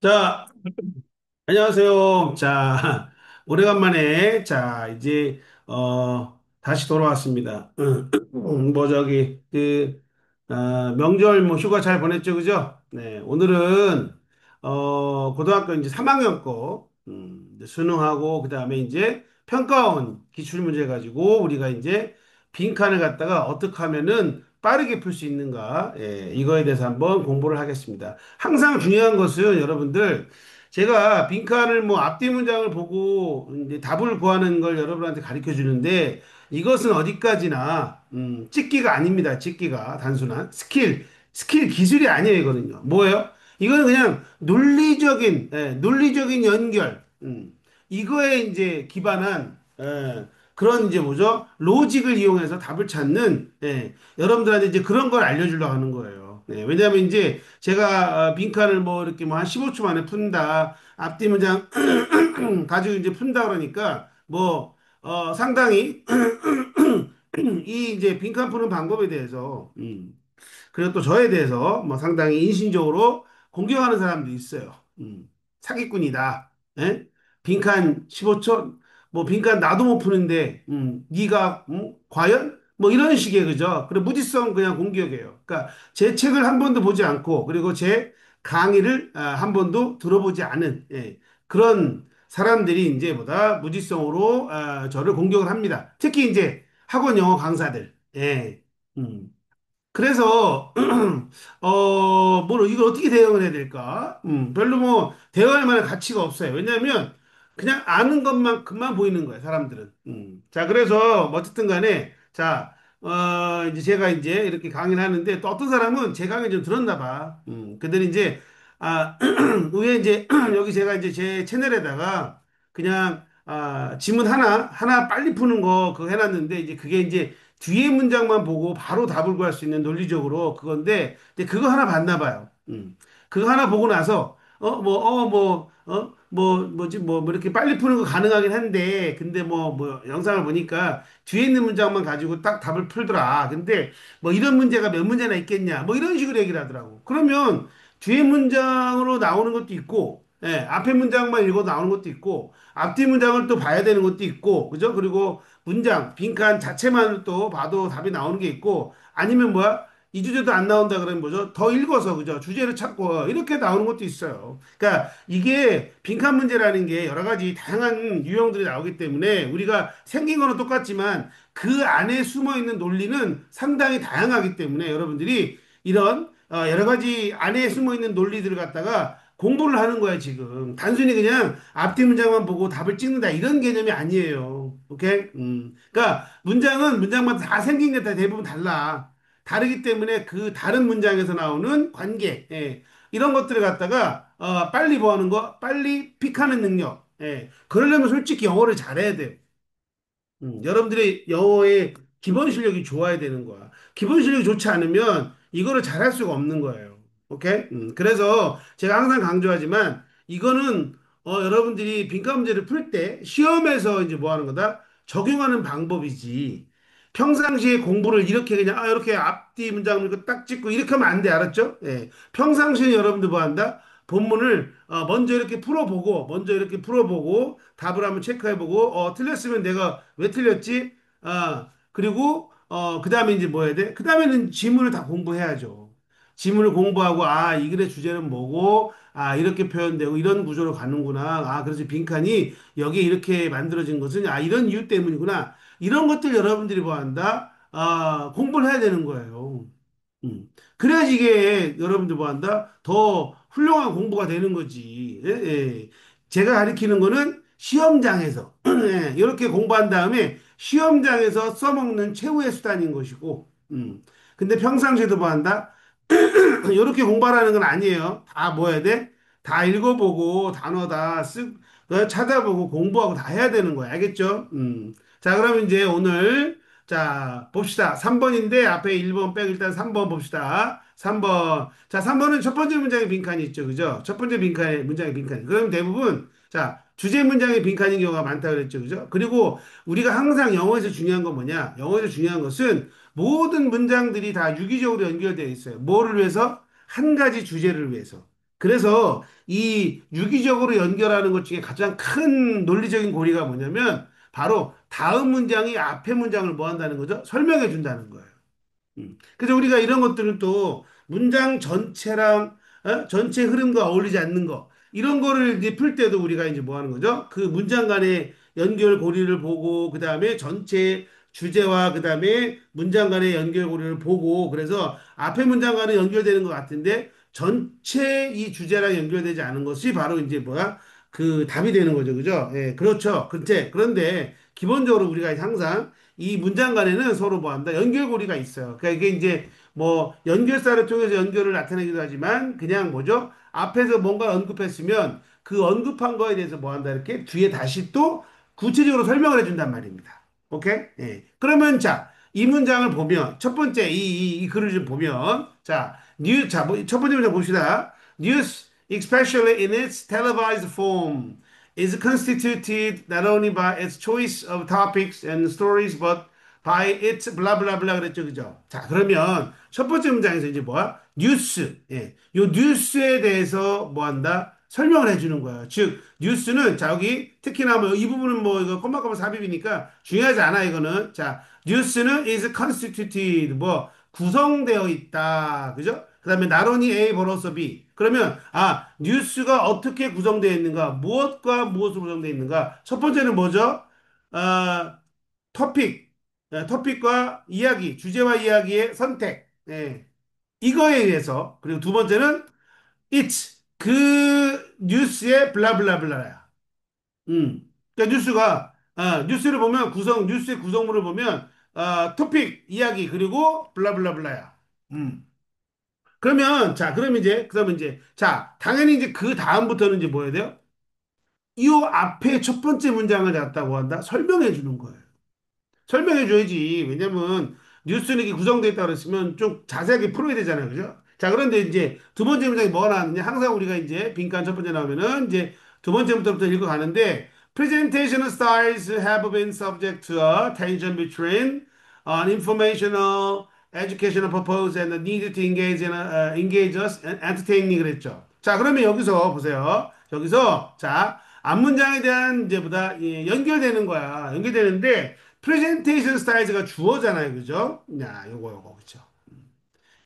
자, 안녕하세요. 자, 오래간만에, 다시 돌아왔습니다. 명절 휴가 잘 보냈죠, 그죠? 네, 오늘은, 고등학교 이제 3학년 거, 이제 수능하고, 그 다음에 이제 평가원 기출문제 가지고 우리가 이제 빈칸을 갖다가 어떻게 하면은 빠르게 풀 수 있는가, 이거에 대해서 한번 공부를 하겠습니다. 항상 중요한 것은 여러분들, 제가 빈칸을 뭐 앞뒤 문장을 보고 이제 답을 구하는 걸 여러분한테 가르쳐 주는데 이것은 어디까지나 찍기가 아닙니다. 찍기가 단순한 스킬 기술이 아니에요, 이거는요. 뭐예요? 이거는 그냥 논리적인 연결, 이거에 이제 기반한 그런 이제 뭐죠? 로직을 이용해서 답을 찾는 여러분들한테 이제 그런 걸 알려주려고 하는 거예요. 네, 왜냐하면 이제 제가 빈칸을 뭐 이렇게 뭐 한 15초 만에 푼다. 앞뒤 문장 가지고 이제 푼다 그러니까 뭐 상당히 이 이제 빈칸 푸는 방법에 대해서 그리고 또 저에 대해서 뭐 상당히 인신적으로 공격하는 사람도 있어요. 사기꾼이다. 예? 빈칸 15초 뭐 빈칸 나도 못 푸는데 네가 과연 뭐 이런 식의 그죠? 그리고 무지성 그냥 공격이에요. 그러니까 제 책을 한 번도 보지 않고 그리고 제 강의를 한 번도 들어보지 않은 그런 사람들이 이제 보다 무지성으로 저를 공격을 합니다. 특히 이제 학원 영어 강사들. 예. 음. 그래서 이걸 어떻게 대응을 해야 될까? 별로 뭐 대응할 만한 가치가 없어요. 왜냐하면 그냥 아는 것만큼만 보이는 거예요, 사람들은. 자, 그래서 뭐 어쨌든 간에 이제 제가 이제 이렇게 강의를 하는데 또 어떤 사람은 제 강의 좀 들었나 봐. 그들이 이제 위에 이제 여기 제가 이제 제 채널에다가 그냥 지문 하나 빨리 푸는 거 그거 해놨는데 이제 그게 이제 뒤에 문장만 보고 바로 답을 구할 수 있는 논리적으로 그건데 근데 그거 하나 봤나 봐요. 그거 하나 보고 나서 뭐 이렇게 빨리 푸는 거 가능하긴 한데 근데 뭐 영상을 보니까 뒤에 있는 문장만 가지고 딱 답을 풀더라. 근데 뭐 이런 문제가 몇 문제나 있겠냐 뭐 이런 식으로 얘기를 하더라고. 그러면 뒤에 문장으로 나오는 것도 있고 앞에 문장만 읽어도 나오는 것도 있고 앞뒤 문장을 또 봐야 되는 것도 있고 그죠? 그리고 문장, 빈칸 자체만 또 봐도 답이 나오는 게 있고, 아니면 뭐야? 이 주제도 안 나온다 그러면 뭐죠? 더 읽어서, 그죠? 주제를 찾고, 이렇게 나오는 것도 있어요. 그러니까 이게 빈칸 문제라는 게 여러 가지 다양한 유형들이 나오기 때문에 우리가 생긴 거는 똑같지만 그 안에 숨어 있는 논리는 상당히 다양하기 때문에 여러분들이 이런 여러 가지 안에 숨어 있는 논리들을 갖다가 공부를 하는 거야, 지금. 단순히 그냥 앞뒤 문장만 보고 답을 찍는다, 이런 개념이 아니에요. 오케이? 그러니까 문장은 문장마다 다 생긴 게 다 대부분 달라. 다르기 때문에 그 다른 문장에서 나오는 관계, 이런 것들을 갖다가 빨리 보하는 거, 빨리 픽하는 능력. 그러려면 솔직히 영어를 잘해야 돼요. 여러분들의 영어의 기본 실력이 좋아야 되는 거야. 기본 실력이 좋지 않으면 이거를 잘할 수가 없는 거예요. 오케이? 그래서 제가 항상 강조하지만 이거는 여러분들이 빈칸 문제를 풀 때 시험에서 이제 뭐 하는 거다? 적용하는 방법이지. 평상시에 공부를 이렇게 그냥 이렇게 앞뒤 문장 이렇게 딱 찍고 이렇게 하면 안 돼. 알았죠? 예. 평상시에 여러분들 뭐 한다? 본문을 먼저 이렇게 풀어보고 답을 한번 체크해보고 틀렸으면 내가 왜 틀렸지? 그리고 그다음에 이제 뭐 해야 돼? 그다음에는 지문을 다 공부해야죠. 지문을 공부하고 이 글의 주제는 뭐고 이렇게 표현되고 이런 구조로 가는구나. 그래서 빈칸이 여기 이렇게 만들어진 것은 이런 이유 때문이구나. 이런 것들 여러분들이 뭐 한다? 공부를 해야 되는 거예요. 그래야지 이게 여러분들 뭐 한다? 더 훌륭한 공부가 되는 거지. 제가 가리키는 거는 시험장에서 이렇게 공부한 다음에 시험장에서 써먹는 최후의 수단인 것이고, 근데 평상시에도 뭐 한다? 이렇게 공부하라는 건 아니에요. 다 뭐 해야 돼? 다 읽어보고 단어 찾아보고 공부하고 다 해야 되는 거야. 알겠죠? 자, 그럼 이제 오늘 자, 봅시다. 3번인데 앞에 1번 빼고 일단 3번 봅시다. 3번. 자, 3번은 첫 번째 문장에 빈칸이 있죠. 그죠? 첫 번째 문장에 빈칸이. 그럼 대부분 자, 주제 문장에 빈칸인 경우가 많다 그랬죠. 그죠? 그리고 우리가 항상 영어에서 중요한 건 뭐냐? 영어에서 중요한 것은 모든 문장들이 다 유기적으로 연결되어 있어요. 뭐를 위해서? 한 가지 주제를 위해서. 그래서 이 유기적으로 연결하는 것 중에 가장 큰 논리적인 고리가 뭐냐면 바로 다음 문장이 앞에 문장을 뭐 한다는 거죠? 설명해 준다는 거예요. 그래서 우리가 이런 것들은 또 문장 전체랑 전체 흐름과 어울리지 않는 거 이런 거를 이제 풀 때도 우리가 이제 뭐 하는 거죠? 그 문장 간의 연결 고리를 보고 그 다음에 전체 주제와 그 다음에 문장 간의 연결 고리를 보고 그래서 앞에 문장 간은 연결되는 것 같은데 전체 이 주제랑 연결되지 않은 것이 바로 이제 뭐야? 그 답이 되는 거죠. 그죠? 예, 그렇죠. 그런데 기본적으로 우리가 항상 이 문장 간에는 서로 뭐 한다? 연결고리가 있어요. 그러니까 이게 이제 뭐 연결사를 통해서 연결을 나타내기도 하지만 그냥 뭐죠? 앞에서 뭔가 언급했으면 그 언급한 거에 대해서 뭐 한다? 이렇게 뒤에 다시 또 구체적으로 설명을 해준단 말입니다. 오케이? 예. 그러면 자, 이 문장을 보면 첫 번째 이 글을 좀 보면 첫 번째 문장 봅시다. News, especially in its televised form, is constituted not only by its choice of topics and stories, but by its blah blah blah 그랬죠, 그죠? 자, 그러면 첫 번째 문장에서 이제 뭐야? 뉴스. 예. 요 뉴스에 대해서 뭐 한다? 설명을 해주는 거예요. 즉, 뉴스는, 자, 여기, 특히나 뭐, 이 부분은 뭐, 이거 콤마콤마 삽입이니까 중요하지 않아, 이거는. 자, 뉴스는 is constituted, 뭐, 구성되어 있다. 그죠? 그 다음에 not only A 벌어서 B. 그러면, 뉴스가 어떻게 구성되어 있는가? 무엇과 무엇으로 구성되어 있는가? 첫 번째는 뭐죠? 아, 토픽. 토픽과 이야기, 주제와 이야기의 선택. 예. 이거에 의해서. 그리고 두 번째는 it's. 그 뉴스의 블라블라블라야. 그러니까 뉴스를 보면 뉴스의 구성물을 보면, 토픽, 이야기, 그리고 블라블라블라야. 음. 그러면 이제, 자, 당연히 이제 그 다음부터는 이제 뭐 해야 돼요? 이 앞에 첫 번째 문장을 갖다고 한다? 설명해 주는 거예요. 설명해 줘야지. 왜냐면 뉴스는 이게 구성되어 있다고 그랬으면 좀 자세하게 풀어야 되잖아요. 그죠? 자, 그런데 이제 두 번째 문장이 뭐가 나왔느냐? 항상 우리가 이제 빈칸 첫 번째 나오면은 이제 두 번째부터 읽어가는데 presentation styles have been subject to a tension between an informational, educational purpose and the need to engage us and entertaining 그랬죠. 자, 그러면 여기서 보세요. 여기서 자, 앞문장에 대한 이제보다 연결되는 거야. 연결되는데 프레젠테이션 스타일즈가 주어잖아요. 그죠? 야, 요거, 그죠?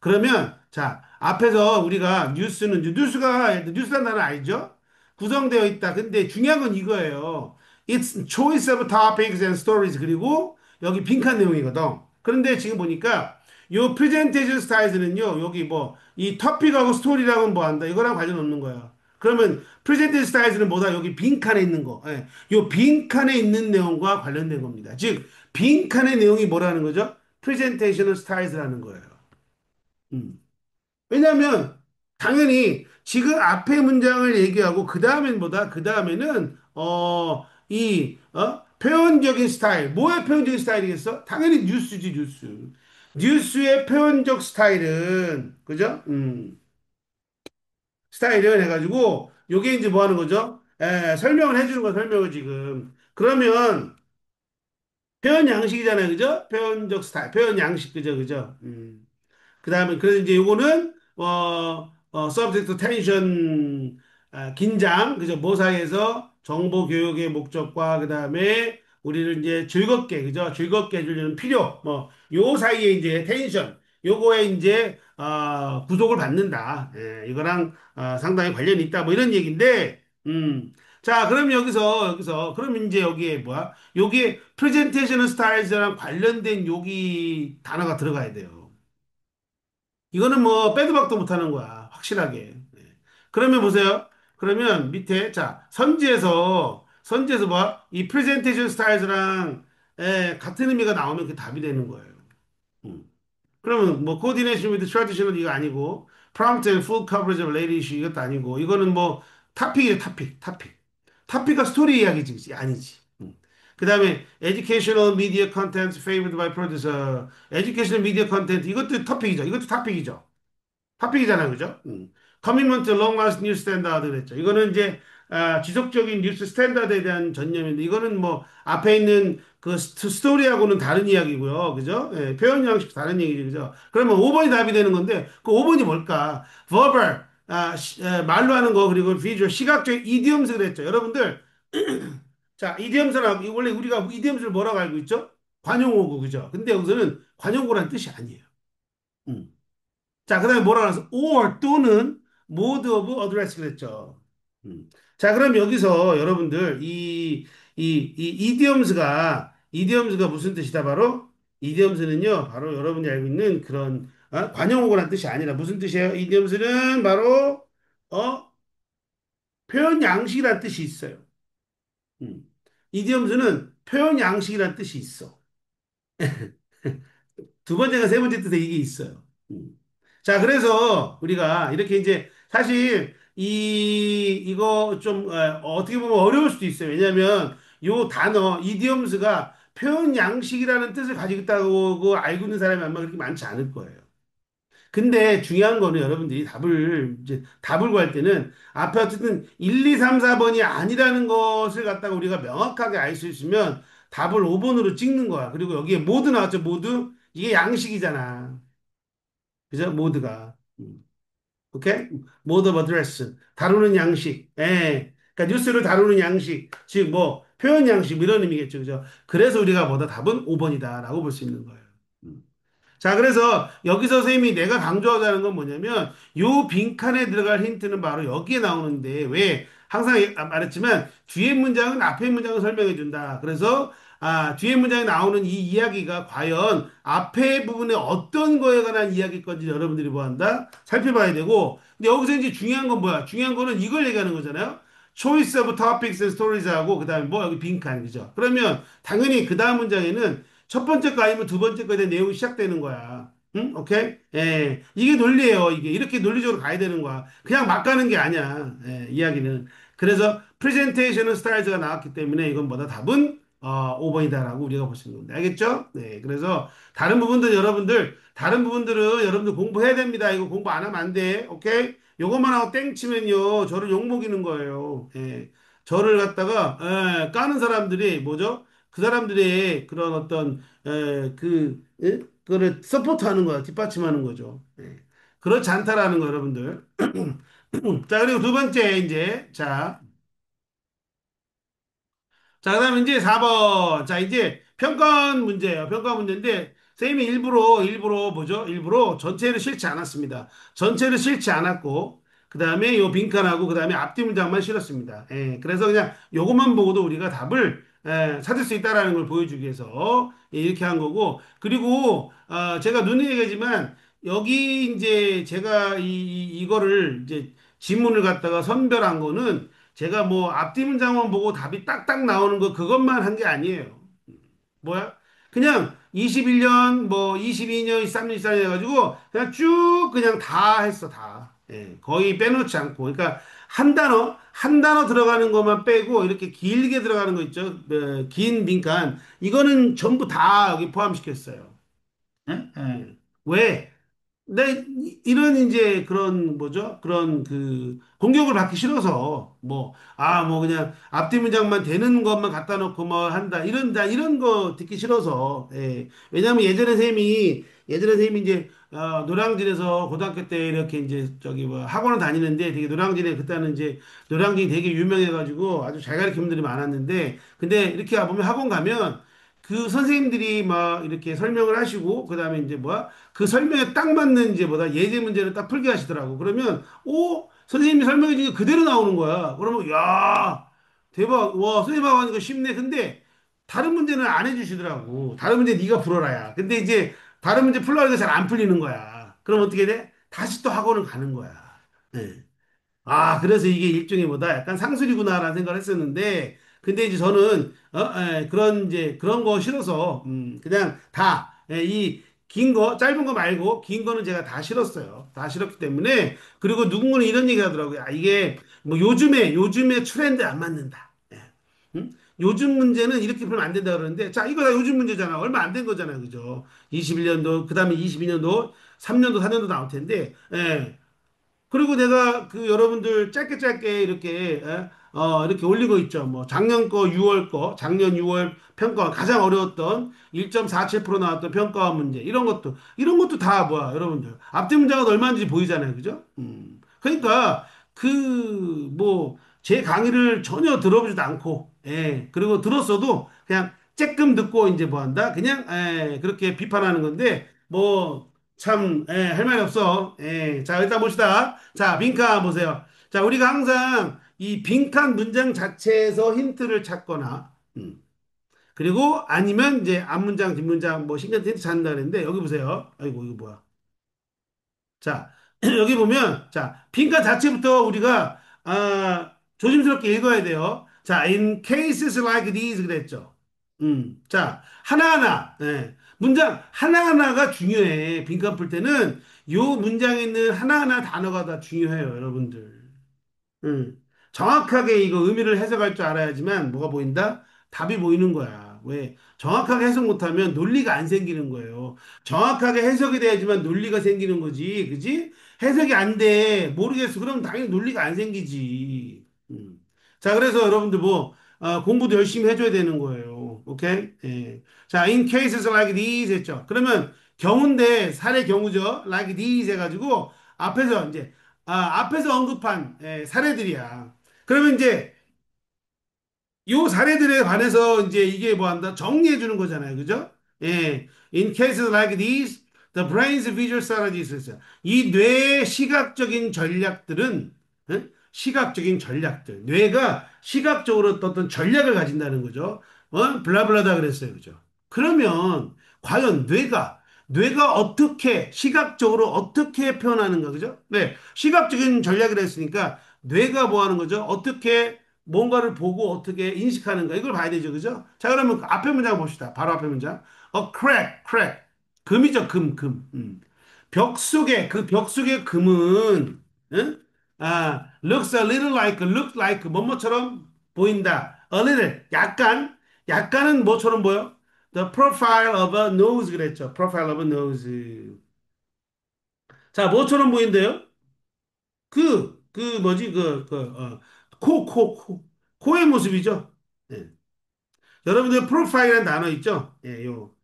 그러면, 자, 앞에서 우리가 뉴스란 단어 알죠? 구성되어 있다. 근데 중요한 건 이거예요. It's choice of topics and stories. 그리고 여기 빈칸 내용이거든. 그런데 지금 보니까 요 프레젠테이션 스타일즈는요, 여기 뭐, 이 토픽하고 스토리랑은 뭐 한다. 이거랑 관련 없는 거야. 그러면 프레젠테이션 스타일즈는 뭐다? 여기 빈칸에 있는 거. 예. 요 빈칸에 있는 내용과 관련된 겁니다. 즉, 빈칸의 내용이 뭐라는 거죠? 프레젠테이션 스타일즈라는 거예요. 음. 왜냐하면 당연히 지금 앞에 문장을 얘기하고 그 다음엔 뭐다? 그 다음에는 표현적인 스타일. 뭐의 표현적인 스타일이겠어? 당연히 뉴스지, 뉴스. 뉴스의 표현적 스타일은 그죠? 스타일을 해가지고 요게 이제 뭐 하는 거죠? 설명을 해주는 거 설명을 지금. 그러면 표현 양식이잖아요, 그죠? 표현적 스타일, 표현 양식, 그죠, 그죠? 그 다음에, 그래서 이제 요거는, subject tension, 긴장, 그죠? 모사에서 정보 교육의 목적과 그 다음에 우리를 이제 즐겁게, 그죠? 즐겁게 해주려는 필요, 뭐, 요 사이에 이제 텐션, 요거에 이제, 구속을 받는다. 예, 이거랑, 상당히 관련이 있다. 뭐 이런 얘기인데, 자, 그럼 그럼 이제 여기에 뭐야? 여기에 프레젠테이션 스타일즈랑 관련된 여기 단어가 들어가야 돼요. 이거는 뭐 빼도 박도 못하는 거야. 확실하게. 네. 그러면 보세요. 그러면 밑에 자 선지에서 뭐 이 프레젠테이션 스타일즈랑 같은 의미가 나오면 그 답이 되는 거예요. 음. 그러면 뭐 coordination with traditional 이거 아니고 prompt and full coverage of late issue 이것도 아니고 이거는 뭐 타픽이에요. 타픽. 타픽과 스토리 이야기지 아니지. 그 다음에 educational media content favored by producer. educational media content 이것도 토픽이죠. 이것도 타픽이죠. 탑픽이잖아요, 그죠? 커미먼트 롱 라스트 뉴스 스탠다드 그랬죠. 이거는 이제 지속적인 뉴스 스탠다드에 대한 전념인데 이거는 뭐 앞에 있는 그 스토리하고는 다른 이야기고요, 그죠? 예, 표현 양식 다른 얘기죠, 그죠? 그러면 5번이 답이 되는 건데 그 5번이 뭘까? verbal, 말로 하는 거, 그리고 비주얼, 시각적 이디엄스 그랬죠. 여러분들, 자, 이디엄스라고, 원래 우리가 이디엄스를 뭐라고 알고 있죠? 관용어구, 그죠? 근데 여기서는 관용어구라는 뜻이 아니에요. 음. 자, 그 다음에 뭐라 그래서 or 또는 mode of address 그랬죠. 음. 자, 그럼 여기서 여러분들 이 이디엄스가 무슨 뜻이다 바로 이디엄스는요 바로 여러분이 알고 있는 그런 관용어구란 뜻이 아니라 무슨 뜻이에요? 이디엄스는 바로 어 표현 양식이란 뜻이 있어요. 음. 이디엄스는 표현 양식이란 뜻이 있어. 두 번째가 세 번째 뜻에 이게 있어요. 음. 자, 그래서 우리가 이렇게 이제 사실 이거 좀 어떻게 보면 어려울 수도 있어요. 왜냐하면 요 단어 이디엄스가 표현 양식이라는 뜻을 가지고 있다고 알고 있는 사람이 아마 그렇게 많지 않을 거예요. 근데 중요한 거는 여러분들이 답을 구할 때는 앞에 어쨌든 1, 2, 3, 4번이 아니라는 것을 갖다가 우리가 명확하게 알 수 있으면 답을 5번으로 찍는 거야. 그리고 여기에 모드 나왔죠, 모드. 이게 양식이잖아. 그죠? 모드가. 오케이? 모드 오브 어드레스. 다루는 양식. 예. 그러니까 뉴스를 다루는 양식. 즉, 뭐, 표현 양식, 뭐 이런 의미겠죠. 그죠? 그래서 우리가 뭐다 답은 5번이다라고 볼 수 있는 거예요. 음. 자, 그래서 여기서 선생님이 내가 강조하자는 건 뭐냐면 요 빈칸에 들어갈 힌트는 바로 여기에 나오는데 왜 항상 말했지만 뒤에 문장은 앞에 문장을 설명해 준다. 그래서 뒤에 문장에 나오는 이 이야기가 과연 앞에 부분에 어떤 거에 관한 이야기일 건지 여러분들이 뭐 한다? 살펴봐야 되고 근데 여기서 이제 중요한 건 뭐야? 중요한 거는 이걸 얘기하는 거잖아요. choice of topics and stories 하고 그다음에 뭐 여기 빈칸 그죠? 그러면 당연히 그 다음 문장에는 첫 번째 거 아니면 두 번째 거에 대한 내용이 시작되는 거야. 응? 오케이? 예. 이게 논리예요. 이게. 이렇게 논리적으로 가야 되는 거야. 그냥 막 가는 게 아니야. 예, 이야기는. 그래서 프레젠테이션 스타일즈가 나왔기 때문에 이건 뭐다 답은 5번이다라고 우리가 볼 수 있는 건데. 알겠죠? 네. 그래서 다른 부분들은 여러분들 공부해야 됩니다. 이거 공부 안 하면 안 돼. 오케이? 요것만 하고 땡 치면요. 저를 욕먹이는 거예요. 예. 저를 갖다가 까는 사람들이 뭐죠? 그 사람들의 그런 어떤 그거를 서포트하는 거야, 뒷받침하는 거죠. 예. 그렇지 않다라는 거 여러분들. 자, 그리고 두 번째 이제 자, 그다음에 이제 4번. 자, 이제 평가원 문제예요. 평가 문제인데, 쌤이 일부러 뭐죠? 일부러 전체를 싫지 않았습니다. 전체를 싫지 않았고, 그 다음에 요 빈칸하고, 그 다음에 앞뒤 문장만 실었습니다. 예, 그래서 그냥 요것만 보고도 우리가 답을 찾을 수 있다라는 걸 보여주기 위해서 이렇게 한 거고, 그리고, 제가 눈에 얘기하지만, 여기 이제 제가 이거를 이제 지문을 갖다가 선별한 거는 제가 뭐 앞뒤 문장만 보고 답이 딱딱 나오는 거 그것만 한 게 아니에요. 뭐야? 그냥 21년 뭐 22년 23년 24년 해가지고 그냥 쭉 그냥 다 했어 다. 예, 거의 빼놓지 않고. 그러니까 한 단어 들어가는 것만 빼고 이렇게 길게 들어가는 거 있죠. 긴 빈칸 이거는 전부 다 여기 포함시켰어요. 예? 예. 왜? 이런 이제 그런 뭐죠? 그런 그 공격을 받기 싫어서 뭐 그냥 앞뒤 문장만 되는 것만 갖다 놓고 뭐 한다 이런 거 듣기 싫어서 왜냐하면 예전에 쌤이 이제 노량진에서 고등학교 때 이렇게 이제 저기 뭐 학원을 다니는데 되게 노량진에 그때는 이제 노량진이 되게 유명해가지고 아주 잘 가르치는 분들이 많았는데 근데 이렇게 보면 학원 가면 그 선생님들이 막 이렇게 설명을 하시고 그다음에 이제 뭐야 그 설명에 딱 맞는 이제 뭐다 예제 문제를 딱 풀게 하시더라고. 그러면 오 선생님이 설명해 준 게 그대로 나오는 거야. 그러면 야 대박 와 선생님하고 하니까 쉽네. 근데 다른 문제는 안 해주시더라고. 다른 문제 네가 풀어라야. 근데 이제 다른 문제 풀려니까 잘 안 풀리는 거야. 그럼 어떻게 돼? 다시 또 학원을 가는 거야. 네. 그래서 이게 일종의 뭐다 약간 상술이구나라는 생각을 했었는데, 근데 이제 저는, 그런, 이제, 그런 거 싫어서, 그냥 다, 이, 긴 거, 짧은 거 말고, 긴 거는 제가 다 싫었어요. 다 싫었기 때문에, 그리고 누군가는 이런 얘기 하더라고요. 이게, 뭐, 요즘에 트렌드 안 맞는다. 예. 요즘 문제는 이렇게 풀면 안 된다 그러는데, 자, 이거 다 요즘 문제잖아. 얼마 안 된 거잖아요. 그죠? 21년도, 그 다음에 22년도, 3년도, 4년도 나올 텐데, 그리고 내가 그 여러분들 짧게 짧게 이렇게 이렇게 올리고 있죠. 뭐 작년 거 6월 거 작년 6월 평가 가장 어려웠던 1.47% 나왔던 평가 문제 이런 것도 다 뭐야 여러분들 앞뒤 문장은 얼마인지 보이잖아요. 그죠? 그러니까 뭐 제 강의를 전혀 들어보지도 않고, 예, 그리고 들었어도 그냥 쬐끔 듣고 이제 뭐 한다? 그냥, 예, 그렇게 비판하는 건데, 뭐, 참, 예, 할 말이 없어. 예, 자, 일단 봅시다. 자, 빈칸 보세요. 자, 우리가 항상 이 빈칸 문장 자체에서 힌트를 찾거나, 그리고 아니면 이제 앞문장, 뒷문장, 뭐 신경 힌트 찾는다 그랬는데, 여기 보세요. 아이고, 이거 뭐야. 자, 여기 보면, 자, 빈칸 자체부터 우리가, 조심스럽게 읽어야 돼요. 자, in cases like these 그랬죠. 자, 하나하나, 예. 문장 하나하나가 중요해. 빈칸 풀 때는 요 문장에 있는 하나하나 단어가 다 중요해요, 여러분들. 음. 정확하게 이거 의미를 해석할 줄 알아야지만 뭐가 보인다? 답이 보이는 거야. 왜? 정확하게 해석 못하면 논리가 안 생기는 거예요. 정확하게 해석이 돼야지만 논리가 생기는 거지. 그지? 해석이 안 돼. 모르겠어. 그럼 당연히 논리가 안 생기지. 자, 그래서 여러분들 뭐, 공부도 열심히 해줘야 되는 거예요. 오케이? 예. 자, in cases like these 했죠. 그러면 경우인데, 사례 경우죠. like these 해가지고, 앞에서 이제 앞에서 언급한 사례들이야. 그러면 이제 요 사례들에 관해서 이제 이게 뭐 한다? 정리해 주는 거잖아요. 그죠? 예. In cases like these, the brain's visual strategies. 있어요. 이 뇌의 시각적인 전략들은, 시각적인 전략들. 뇌가 시각적으로 어떤 전략을 가진다는 거죠. 블라블라다 그랬어요. 그죠? 그러면, 과연 뇌가 어떻게, 시각적으로 어떻게 표현하는가, 그죠? 네. 시각적인 전략을 했으니까, 뇌가 뭐 하는 거죠? 어떻게 뭔가를 보고 어떻게 인식하는가 이걸 봐야 되죠, 그죠? 자, 그러면 그 앞에 문장 봅시다. 바로 앞에 문장. crack. 금이죠, 금. 벽 속의 금은, 응? looks a little like, look like, 뭐뭐처럼 보인다. A little, 약간은 뭐처럼 보여? The profile of a nose 그랬죠. profile of a nose. 자, 뭐처럼 보인대요? 뭐지, 코의 모습이죠. 예. 여러분들 프로파일이라는 단어 있죠? 예, 요.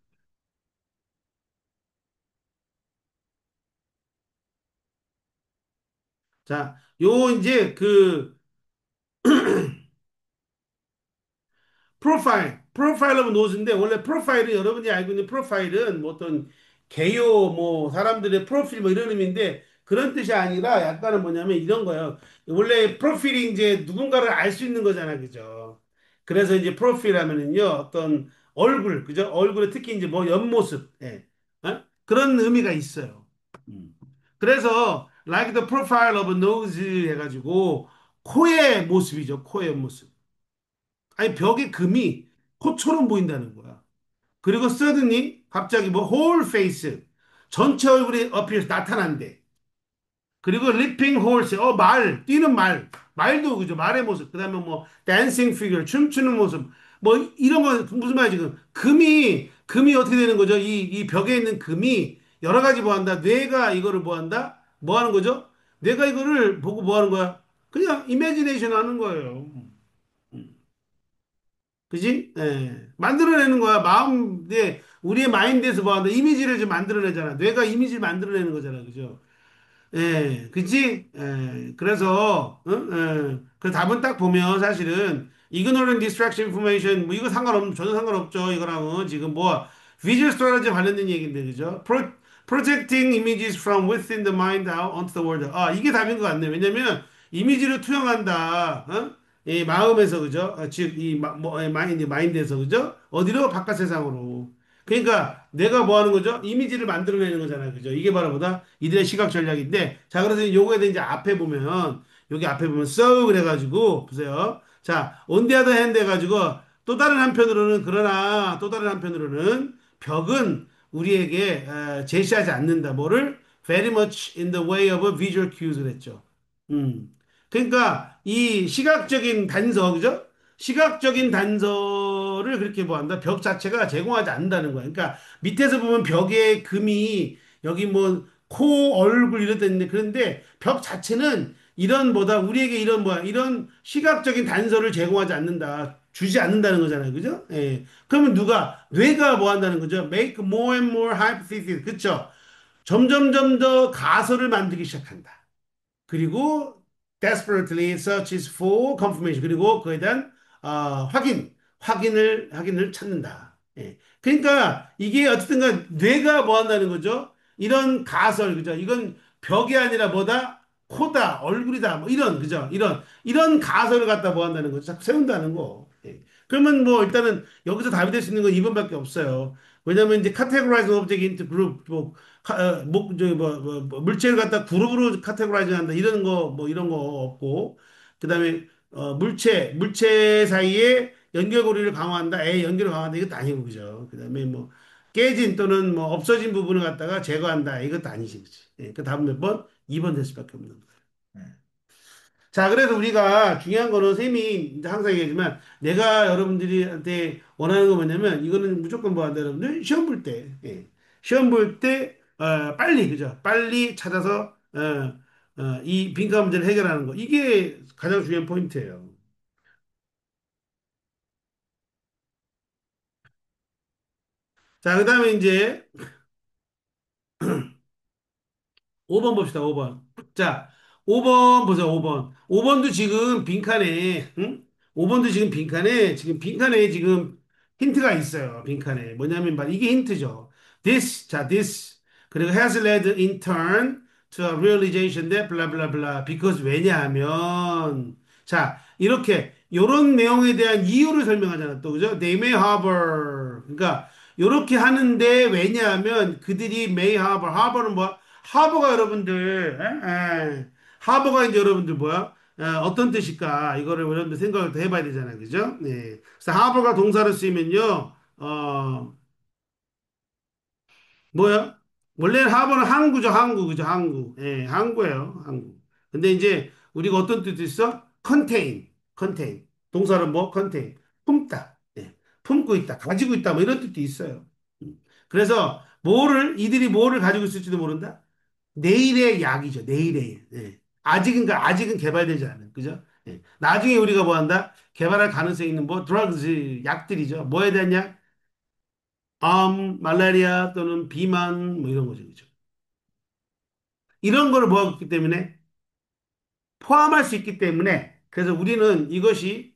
자, 요 이제 프로파일 오브 노즈인데 원래 프로파일은 여러분이 알고 있는 프로파일은 뭐 어떤 개요 뭐 사람들의 프로필 뭐 이런 의미인데 그런 뜻이 아니라 약간은 뭐냐면 이런 거예요. 원래 프로필이 이제 누군가를 알 수 있는 거잖아, 그죠? 그래서 이제 프로필 하면은요 어떤 얼굴, 그죠? 얼굴에 특히 이제 뭐 옆모습, 예. 그런 의미가 있어요. 음. 그래서 like the profile of a nose 해가지고 코의 모습이죠, 코의 모습. 아니 벽에 금이 코처럼 보인다는 거야. 그리고 suddenly 갑자기 뭐 whole face 전체 얼굴이 appears 나타난대. 그리고 leaping horse 뛰는 말도 그죠 말의 모습 그다음에 뭐 dancing figure 춤추는 모습 뭐 이런 거 무슨 말이야 지금 금이 어떻게 되는 거죠? 이 벽에 있는 금이 여러 가지 뭐 한다. 뇌가 이거를 뭐 한다? 뭐 하는 거죠? 뇌가 이거를 보고 뭐 하는 거야? 그냥 이미지네이션 하는 거예요. 그지? 예. 만들어내는 거야. 우리의 마인드에서 뭐 한다. 이미지를 좀 만들어내잖아. 뇌가 이미지를 만들어내는 거잖아. 그죠? 예, 그치? 예, 그래서, 그 답은 딱 보면 사실은, ignorant distraction information, 뭐 이거 전혀 상관없죠. 이거랑은 지금 뭐, visual storage 관련된 얘기인데, 그죠? Projecting images from within the mind out onto the world. 이게 답인 것 같네. 왜냐면, 이미지를 투영한다, 이 마음에서, 그죠? 즉, 마인드에서, 그죠? 어디로? 바깥 세상으로. 그러니까 내가 뭐 하는 거죠? 이미지를 만들어내는 거잖아요. 그죠? 이게 바로 뭐다? 이들의 시각 전략인데, 자, 그래서 요거에 대해 이제 앞에 보면, 여기 앞에 보면, so 그래가지고, 보세요. 자, on the other hand 해가지고, 또 다른 한편으로는, 벽은 우리에게 제시하지 않는다. 뭐를? Very much in the way of a visual cues 그랬죠. 그러니까 이 시각적인 단서, 그죠? 시각적인 단서를 그렇게 뭐 한다? 벽 자체가 제공하지 않는다는 거야. 그러니까 밑에서 보면 벽에 금이 여기 뭐 코, 얼굴 이런 데 있는데 그런데 벽 자체는 이런 뭐다 우리에게 이런 뭐야 이런 시각적인 단서를 제공하지 않는다. 주지 않는다는 거잖아요. 그죠? 예. 그러면 뇌가 뭐 한다는 거죠? Make more and more hypotheses. 그쵸? 점점점 더 가설을 만들기 시작한다. 그리고 desperately searches for confirmation. 그리고 그에 대한 확인을 찾는다. 예. 그러니까 이게 어쨌든 간 뇌가 뭐 한다는 거죠? 이런 가설, 그죠? 이건 벽이 아니라 뭐다? 코다, 얼굴이다, 뭐 이런, 그죠? 이런 가설을 갖다 뭐 한다는 거죠? 자꾸 세운다는 거. 예. 그러면 뭐 일단은 여기서 답이 될 수 있는 건 2번밖에 없어요. 왜냐면 이제 categorize object into group, 저기 물체를 갖다 그룹으로 카테고라이징 한다 이런 거 뭐 이런 거 없고 그다음에 물체 사이에 연결고리를 강화한다. 연결을 강화한다. 이것도 아니고 그죠. 그다음에 뭐 깨진 또는 뭐 없어진 부분을 갖다가 제거한다. 이것도 아니지. 그치? 예, 그 답은 몇 번? 2번 될 수밖에 없는 거예요. 예. 자, 그래서 우리가 중요한 거는 쌤이 이제 항상 얘기하지만 내가 여러분들한테 원하는 거 뭐냐면 이거는 무조건 뭐 한다 여러분들 시험 볼 때, 시험 볼 때, 빨리, 그죠? 빨리 찾아서, 이 빈칸 문제를 해결하는 거. 이게 가장 중요한 포인트예요. 자, 그 다음에 이제 5번 봅시다, 5번. 자, 5번 보자, 5번. 5번도 지금 빈칸에, 응? 5번도 지금 빈칸에 지금 힌트가 있어요. 빈칸에. 뭐냐면, 바로 이게 힌트죠. this. 그리고 has led in turn to a realization that blah, blah, blah. because 왜냐하면, 자, 이렇게, 요런 내용에 대한 이유를 설명하잖아. 또, 그죠? They may harbor. 그러니까, 요렇게 하는데, 왜냐하면 그들이 may harbor. harbor는 뭐야? 하버가 여러분들, 하버가 이제 여러분들 뭐야? 어떤 뜻일까? 이거를 여러분들 생각을 더 해봐야 되잖아요. 그죠? 네. 그래서 하버가 동사를 쓰면요, 뭐야? 원래는 하버는 항구죠, 항구. 그죠? 항구. 예, 항구예요, 항구. 근데 이제 우리가 어떤 뜻이 있어? contain. 동사는 뭐? contain. 품다. 예. 품고 있다. 가지고 있다. 뭐 이런 뜻도 있어요. 그래서 이들이 뭐를 가지고 있을지도 모른다? 내일의 약이죠. 내일의. 예. 아직은 개발되지 않은. 그죠? 예. 나중에 우리가 뭐 한다? 개발할 가능성이 있는 뭐, drugs, 약들이죠. 뭐에 대한 약? 말라리아 또는 비만, 뭐 이런 거죠. 그죠? 이런 거를 모았기 때문에 포함할 수 있기 때문에 그래서 우리는 이것이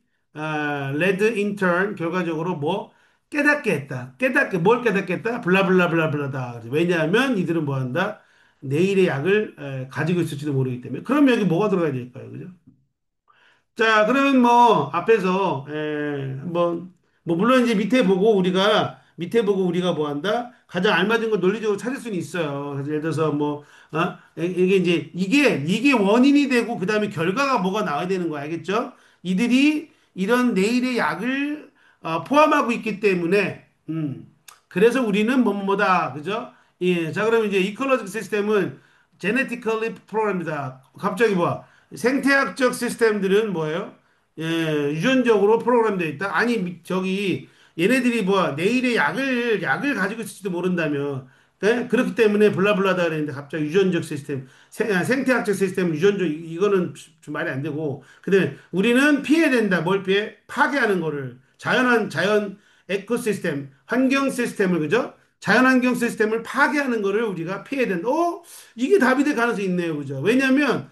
레드 인턴 결과적으로 뭐 깨닫게 했다. 뭘 깨닫게 했다? 블라블라블라블라다. 왜냐하면 이들은 뭐 한다? 내일의 약을 가지고 있을지도 모르기 때문에. 그럼 여기 뭐가 들어가야 될까요? 그죠? 자, 그러면 뭐 앞에서 뭐 물론 이제 밑에 보고 우리가 뭐 한다? 가장 알맞은 걸 논리적으로 찾을 수는 있어요. 그래서 예를 들어서 뭐 이게 이제 이게 원인이 되고 그다음에 결과가 뭐가 나와야 되는 거 알겠죠? 이들이 이런 내일의 약을 포함하고 있기 때문에 그래서 우리는 뭐뭐다 그죠? 예. 자, 그러면 이제 이컬러직 시스템은 genetically program입니다. 갑자기 뭐 생태학적 시스템들은 뭐예요? 예, 유전적으로 프로그램되어 있다. 아니 저기 얘네들이 뭐 내일의 약을 가지고 있을지도 모른다며. 예? 그렇기 때문에 블라블라다 그랬는데 갑자기 유전적 시스템, 생태학적 시스템, 유전적 이거는 좀 말이 안 되고. 그다음에 우리는 피해야 된다. 뭘 피해? 파괴하는 거를 자연 에코시스템, 환경 시스템을 그죠? 자연환경 시스템을 파괴하는 거를 우리가 피해야 된다. 이게 답이 될 가능성이 있네요. 그죠? 왜냐면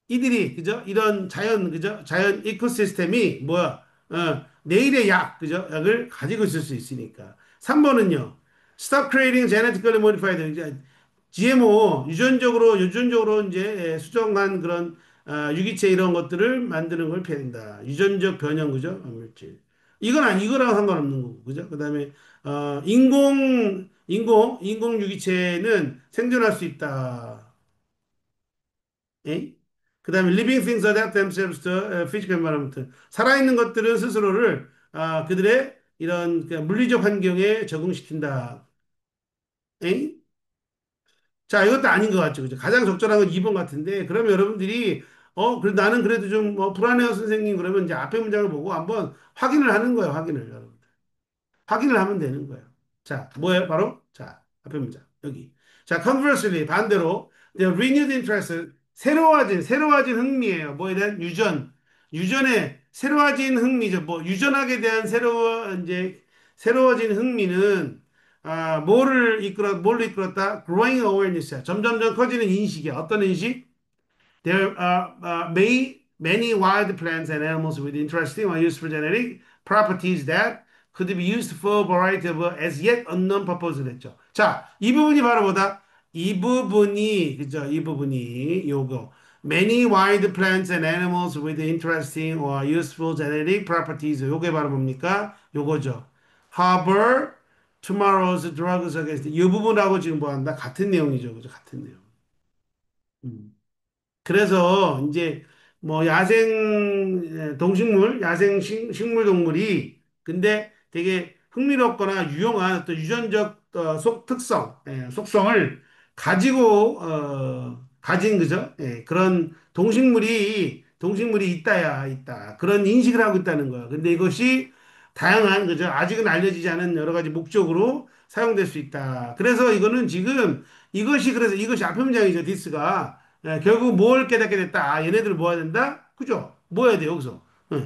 이들이 그죠? 이런 그죠? 자연 이코시스템이 뭐야? 내일의 그죠? 약을 가지고 있을 수 있으니까. 3번은요. Stop creating genetically modified 이제 GMO 유전적으로 이제 수정한 그런 유기체 이런 것들을 만드는 걸 피해야 된다. 유전적 변형 그죠? 물질. 이거랑 상관없는 거고 그죠? 그다음에 인공 유기체는 생존할 수 있다. 에? 그다음에 living things adapt themselves to physical environment. 살아있는 것들은 스스로를 그들의 이런 그 물리적 환경에 적응시킨다. 에? 자, 이것도 아닌 것 같죠. 그죠? 가장 적절한 건 2번 같은데, 그러면 여러분들이, 그래, 나는 그래도 좀 불안해요, 선생님. 그러면 이제 앞에 문장을 보고 한번 확인을 하는 거예요, 확인을, 여러분. 확인을 하면 되는 거예요. 자, 뭐예요? 바로, 자, 앞에 문장. 여기. 자, conversely, 반대로, the renewed interest, 새로워진 흥미예요. 뭐에 대한 유전의 새로워진 흥미죠. 뭐, 유전학에 대한 이제, 새로워진 흥미는, 뭘로 이끌었다? growing awareness야. 점점점 커지는 인식이야. 어떤 인식? There are many wild plants and animals with interesting or useful genetic properties that could be used for a variety of as yet unknown purposes 했죠. 자, 이 부분이 바로 뭐다? 이 부분이, 그죠? 이 부분이 요거. Many wild plants and animals with interesting or useful genetic properties. 요게 바로 뭡니까? 요거죠. Harbor tomorrow's drugs against. 이 부분하고 지금 뭐 한다? 같은 내용이죠. 그죠? 같은 내용. 음. 그래서 이제 뭐 동식물, 식물 동물이 근데 되게 흥미롭거나 유용한 또 유전적 속성을 가진 그죠? 그런 동식물이 있다야 있다. 그런 인식을 하고 있다는 거야. 근데 이것이 다양한 그죠? 아직은 알려지지 않은 여러 가지 목적으로 사용될 수 있다. 그래서 이거는 지금 그래서 이것이 앞에 문장이죠. 디스가. 결국 뭘 깨닫게 됐다. 아, 얘네들 뭐 해야 된다? 그죠? 뭐 해야 돼, 여기서?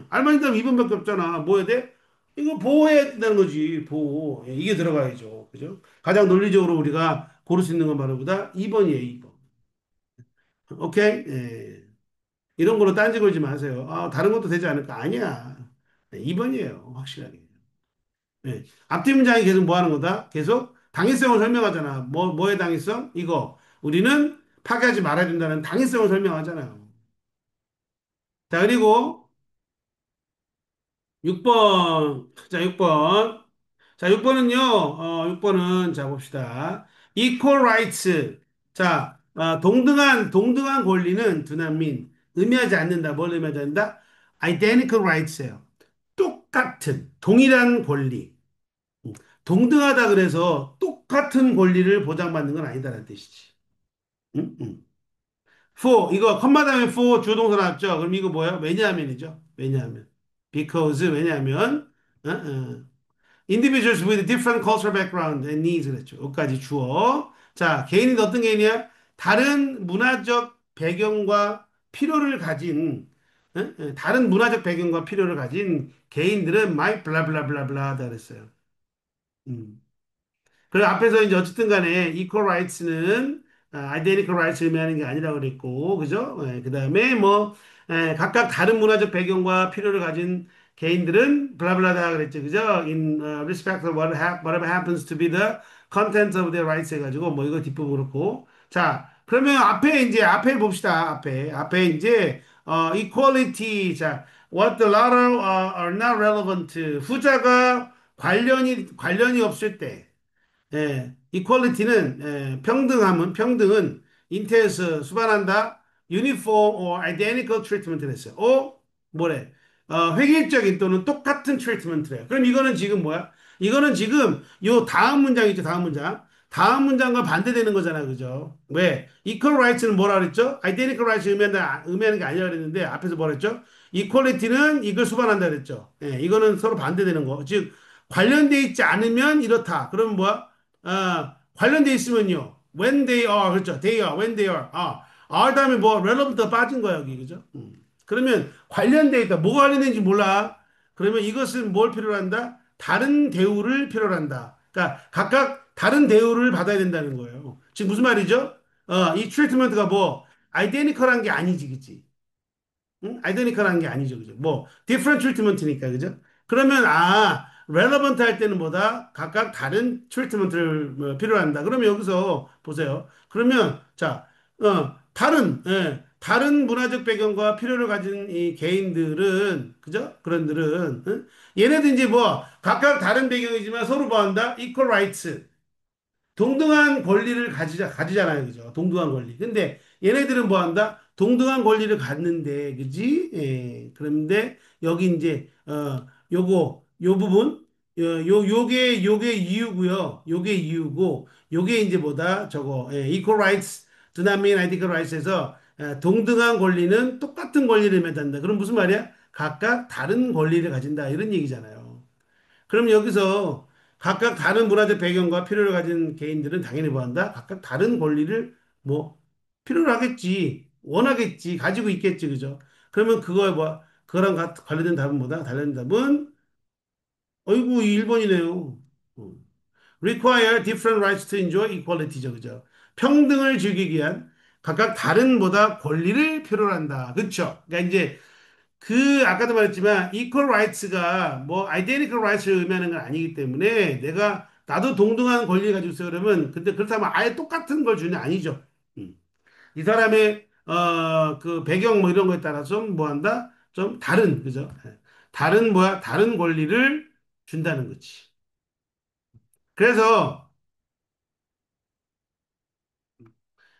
알만히다면 2번밖에 없잖아. 뭐 해야 돼? 이거 보호해야 된다는 거지, 보호. 이게 들어가야죠. 그죠? 가장 논리적으로 우리가 고를 수 있는 건 바로 보다 2번이에요, 2번. 오케이? 이런 걸로 딴지 걸지 마세요. 아, 다른 것도 되지 않을까? 아니야. 2번이에요, 확실하게. 앞뒤 문장이 계속 뭐 하는 거다? 계속 당위성을 설명하잖아. 뭐의 당위성? 이거. 우리는 파괴하지 말아야 된다는 당위성을 설명하잖아요. 자, 그리고 6번. 자, 6번. 자, 6번은요, 6번은, 자, 봅시다. equal rights. 자, 동등한 권리는 두난민, 의미하지 않는다. 뭘 의미하지 않는다? identical rights예요. 똑같은, 동일한 권리. 동등하다 그래서 똑같은 권리를 보장받는 건 아니다라는 뜻이지. 응? 응. for, 이거 컴마 다음에 for 주동사 나왔죠? 그럼 이거 뭐야? 왜냐하면이죠. 왜냐하면. because, 왜냐하면, individuals with different cultural background and needs 그랬죠. 여기까지 주어. 자, 개인이 어떤 개인이야? 다른 문화적 배경과 필요를 가진, 다른 문화적 배경과 필요를 가진 개인들은 might blah blah blah blah다 그랬어요. 음. 그리고 앞에서 이제 어쨌든 간에 equal rights는 identical rights 의미하는 게 아니라고 그랬고, 그죠? 그 다음에 뭐, 각각 다른 문화적 배경과 필요를 가진 개인들은 블라블라다 그랬죠. 그죠? In respect of whatever happens to be the content of their rights 해가지고, 뭐 이거 뒷부분 그렇고. 자, 그러면 앞에 봅시다. 앞에 이제, equality. 자, what the latter are not relevant to. 후자가 관련이 없을 때. 이퀄리티는 평등은 인테에서 수반한다. uniform or identical treatment를 했어요. 뭐래? 획일적인 또는 똑같은 트리트먼트래요. 그럼 이거는 지금 뭐야? 이거는 지금 요 다음 문장 있죠, 다음 문장. 다음 문장과 반대되는 거잖아, 그죠? 왜? equal rights는 뭐라 그랬죠? identical rights 의미하는 게 아니라 그랬는데 앞에서 뭐라 그랬죠? equality는 이걸 수반한다 그랬죠. 이거는 서로 반대되는 거. 즉 관련돼 있지 않으면 이렇다. 그러면 뭐야? 관련돼 있으면요. When they are, 그렇죠. They are, when they are. are 다음에 뭐, relevant 더 빠진 거야, 여기, 그죠? 그러면 관련돼 있다. 뭐가 관련된지 몰라. 그러면 이것은 뭘 필요로 한다? 다른 대우를 필요로 한다. 그러니까 각각 다른 대우를 받아야 된다는 거예요. 지금 무슨 말이죠? 이 트리트먼트가 뭐, 아이데니컬한 게 아니지, 그치? 응? 아이데니컬한 게 아니죠, 그죠? 뭐, different treatment니까, 그죠? 그러면, relevant 할 때는 뭐다? 각각 다른 트리트먼트를 필요로 한다. 그러면 여기서 보세요. 그러면, 자, 다른 문화적 배경과 필요를 가진 이 개인들은, 그죠? 그런들은, 응? 얘네들 이제 뭐, 각각 다른 배경이지만 서로 뭐 한다? equal rights. 동등한 권리를 가지잖아요. 그죠? 동등한 권리. 근데 얘네들은 뭐 한다? 동등한 권리를 갖는데, 그지? 그런데 여기 이제, 요 부분, 요게 이유고요. 요게 이유고, 요게 이제 뭐다? equal rights, do not mean identical rights에서 동등한 권리는 똑같은 권리를 맺는다. 그럼 무슨 말이야? 각각 다른 권리를 가진다. 이런 얘기잖아요. 그럼 여기서 각각 다른 문화적 배경과 필요를 가진 개인들은 당연히 뭐 한다? 각각 다른 권리를 뭐 필요로 하겠지, 원하겠지, 가지고 있겠지, 그죠? 그러면 그거랑 관련된 답은 뭐다? 관련된 답은, 어이구, 1번이네요. require different rights to enjoy equality죠. 그죠? 평등을 즐기기 위한 각각 다른보다 권리를 필요로 한다. 그렇죠? 그러니까 이제 그 아까도 말했지만 equal rights가 뭐 identical rights를 의미하는 건 아니기 때문에 내가 나도 동등한 권리를 가지고 있어 그러면 근데 그렇다면 아예 똑같은 걸 주는 아니죠. 음. 이 사람의 그 배경 뭐 이런 거에 따라서 뭐 한다? 좀 다른 그죠? 예. 다른 뭐야? 다른 권리를 준다는 거지. 그래서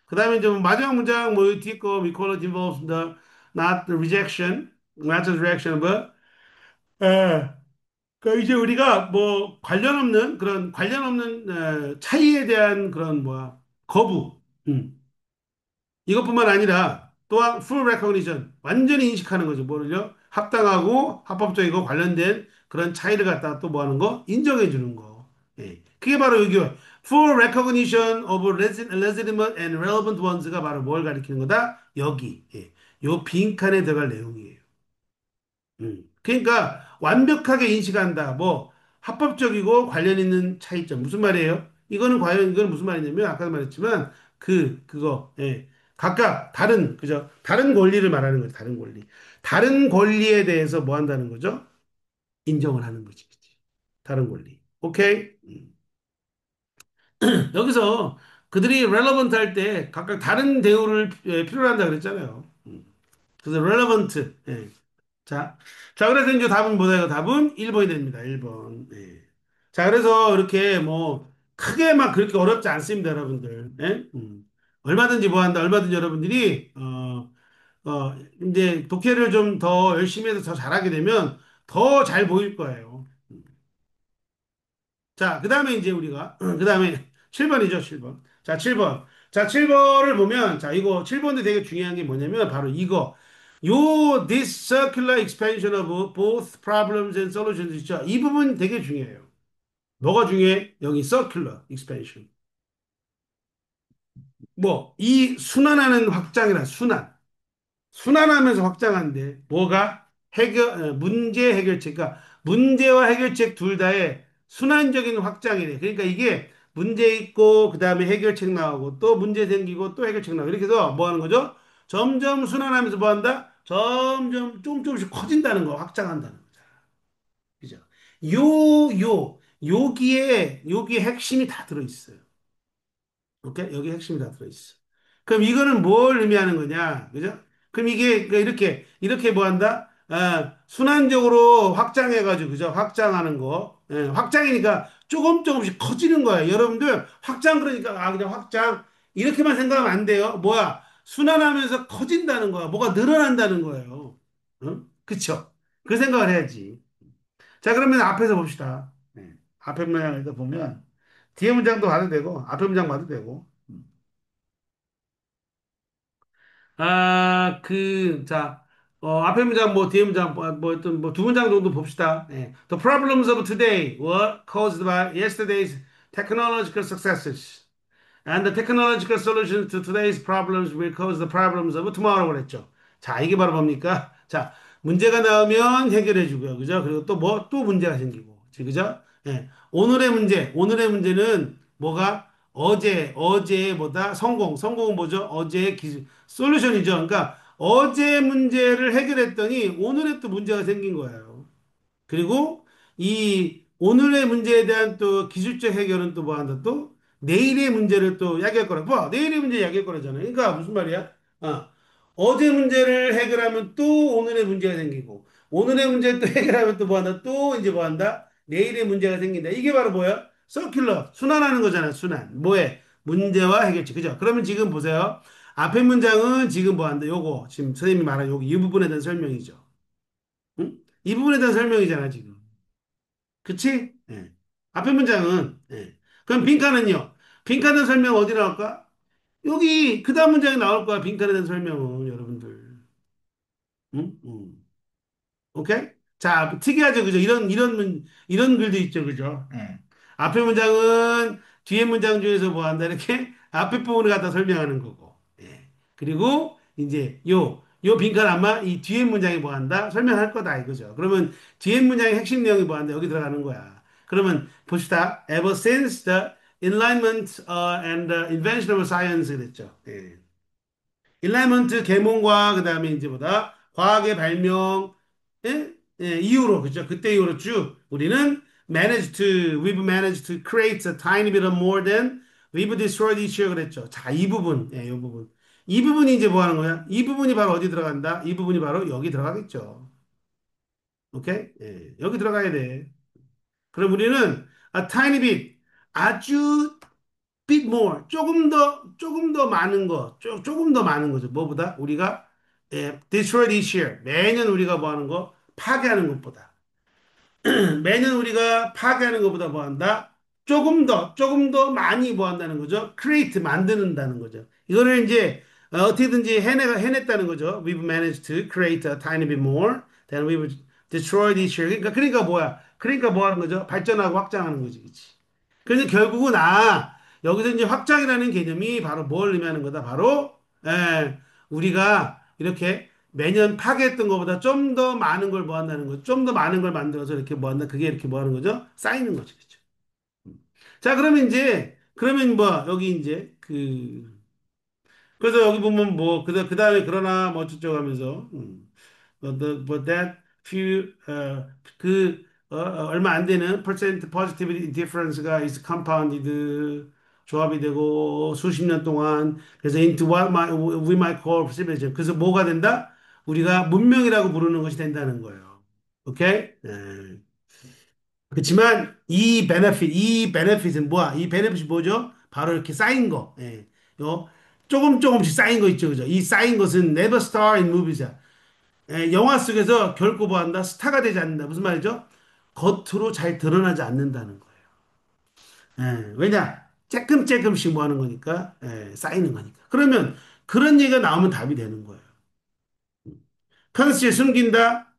그다음에 이제 뭐 마지막 문장 뭐 뒤에 거 equality involves the not the rejection, not the rejection, but 예. 그러니까 이제 우리가 뭐 관련 없는 그런 관련 없는 차이에 대한 그런 뭐야 거부 이것뿐만 아니라 또한 full recognition 완전히 인식하는 거죠. 뭐를요? 합당하고 합법적이고 관련된 그런 차이를 갖다가 또 뭐 하는 거? 인정해 주는 거. 예. 그게 바로 여기 full recognition of legitimate and relevant ones가 바로 뭘 가리키는 거다? 여기. 예. 요 빈칸에 들어갈 내용이에요. 그러니까 완벽하게 인식한다. 뭐 합법적이고 관련 있는 차이점. 무슨 말이에요? 이거는 과연 이거는 무슨 말이냐면 아까도 말했지만 그거 예. 각각 다른 그죠? 다른 권리를 말하는 거죠. 다른 권리. 다른 권리에 대해서 뭐 한다는 거죠? 인정을 하는 거지. 그치? 다른 권리. 오케이? 여기서 그들이 relevant 할 때 각각 다른 대우를 필요로 한다 그랬잖아요. 그래서 relevant. 예. 자, 자, 그래서 이제 답은 뭐다? 답은 1번이 됩니다. 1번. 예. 자, 그래서 이렇게 뭐, 크게 막 그렇게 어렵지 않습니다, 여러분들. 예? 얼마든지 뭐 한다. 얼마든지 여러분들이, 이제 독해를 좀 더 열심히 해서 더 잘하게 되면 더 잘 보일 거예요. 자, 그 다음에 이제 우리가, 그 다음에 7번이죠, 7번. 자, 7번. 자, 7번을 보면, 자, 이거 7번도 되게 중요한 게 뭐냐면, 바로 이거. this circular expansion of both problems and solutions 있죠. 이 부분 되게 중요해요. 뭐가 중요해? 여기 circular expansion. 뭐, 이 순환하는 확장이란 순환. 순환하면서 확장한데 뭐가 문제 해결책 그러니까 문제와 해결책 둘 다의 순환적인 확장이래. 그러니까 이게 문제 있고 그다음에 해결책 나오고 또 문제 생기고 또 해결책 나오고 이렇게 해서 뭐 하는 거죠? 점점 순환하면서 뭐 한다? 점점 조금씩 커진다는 거, 확장한다는 거죠. 그죠? 여기에 핵심이 다 들어 있어요. 오케이? 여기 핵심이 다 들어있어. 그럼 이거는 뭘 의미하는 거냐? 그죠? 그럼 이게 그러니까 이렇게 뭐 한다? 순환적으로 확장해가지고, 그죠? 확장하는 거. 예, 확장이니까 조금씩 커지는 거예요. 여러분들, 확장 그러니까, 그냥 확장. 이렇게만 생각하면 안 돼요. 뭐야? 순환하면서 커진다는 거야. 뭐가 늘어난다는 거예요. 응? 그쵸? 그 생각을 해야지. 자, 그러면 앞에서 봅시다. 앞에 문장에서 보면, 뒤에 문장도 봐도 되고, 앞에 문장 봐도 되고. 자, 앞에 문장, 뭐, 뒤에 문장, 어떤, 뭐, 두 문장 정도 봅시다. 예. The problems of today were caused by yesterday's technological successes. And the technological solutions to today's problems will cause the problems of tomorrow 그랬죠. 자, 이게 바로 뭡니까? 자, 문제가 나오면 해결해 주고요. 그죠? 그리고 또 뭐, 또 문제가 생기고. 그죠? 예. 오늘의 문제는 뭐가? 어제보다 성공은 뭐죠? 어제의 기술, 솔루션이죠. 그러니까 어제 문제를 해결했더니 오늘에 또 문제가 생긴 거예요. 그리고 이 오늘의 문제에 대한 또 기술적 해결은 또 뭐 한다? 또 내일의 문제를 또 야기할 거라. 봐, 내일의 문제 야기할 거라잖아요. 그러니까 무슨 말이야? 어제 문제를 해결하면 또 오늘의 문제가 생기고 오늘의 문제를 또 해결하면 또 뭐 한다? 또 이제 뭐 한다? 내일의 문제가 생긴다. 이게 바로 뭐야? 서큘러. 순환하는 거잖아. 순환. 뭐에? 문제와 해결책. 그죠? 그러면 지금 보세요. 앞에 문장은 지금 뭐 한다? 요거. 지금 선생님이 말한 요거. 이 부분에 대한 설명이죠. 응? 이 부분에 대한 설명이잖아, 지금. 그치? 예. 앞에 문장은, 예. 그럼 빈칸은요? 빈칸의 설명 어디 나올까? 여기, 그 다음 문장에 나올 거야, 빈칸에 대한 설명은, 여러분들. 응? 응. 오케이? 자, 특이하죠, 그죠? 이런 글도 있죠, 그죠? 예. 앞에 문장은 뒤에 문장 중에서 뭐 한다, 이렇게 앞에 부분을 갖다 설명하는 거고. 예. 그리고 이제 요 빈칸 아마 이 뒤에 문장이 뭐 한다? 설명할 거다, 이거죠. 그러면 뒤에 문장의 핵심 내용이 뭐 한다? 여기 들어가는 거야. 그러면 봅시다. Ever since the enlightenment and the invention of science 그랬죠. 예. enlightenment 계몽과 그다음에 이제 뭐다 과학의 발명 예? 예, 이후로 그죠? 그때 이후로 쭉 우리는 we've managed to create a tiny bit of more than we've destroyed each year 그랬죠. 자, 이 부분, 예, 이 부분. 이 부분이 이제 뭐 하는 거야? 이 부분이 바로 어디 들어간다? 이 부분이 바로 여기 들어가겠죠. 오케이? 예, 여기 들어가야 돼. 그럼 우리는 a tiny bit, 아주 bit more, 조금 더 많은 거, 조금 더 많은 거죠. 뭐보다? 우리가 destroyed each year. 매년 우리가 뭐 하는 거? 파괴하는 것보다. 매년 우리가 파괴하는 것보다 뭐 한다? 조금 더 많이 뭐 한다는 거죠? create, 만드는다는 거죠. 이거를 이제 어떻게든지 해냈다는 거죠. We've managed to create a tiny bit more than we've destroyed each year. 그러니까 뭐야? 그러니까 뭐 하는 거죠? 발전하고 확장하는 거지. 그치? 그래서 결국은 여기서 이제 확장이라는 개념이 바로 뭘 의미하는 거다? 바로 우리가 이렇게 매년 파괴했던 것보다 좀 더 많은 걸 뭐 한다는 거죠. 좀 더 많은 걸 만들어서 이렇게 뭐 한다. 그게 이렇게 뭐 하는 거죠? 쌓이는 거죠. 그죠? 자, 그러면 이제 그러면 뭐 여기 이제 그래서 여기 보면 뭐 그 다음에 그러나 뭐 어쩌고 하면서 but that few 얼마 안 되는 percent positivity difference가 is compounded 조합이 되고 수십 년 동안 그래서 into what we might call civilization. 그래서 뭐가 된다? 우리가 문명이라고 부르는 것이 된다는 거예요. 오케이? 예. 그렇지만 이 베네핏은 뭐야? 이 베네핏이 뭐죠? 바로 이렇게 쌓인 거. 예. 요 조금씩 쌓인 거 있죠, 그죠? 이 쌓인 것은 never star in movies야. 예, 영화 속에서 결코 뭐한다? 스타가 되지 않는다. 무슨 말이죠? 겉으로 잘 드러나지 않는다는 거예요. 왜냐? 쬐끔씩 뭐 하는 거니까, 쌓이는 거니까. 그러면 그런 얘기가 나오면 답이 되는 거예요. 컨스에 숨긴다?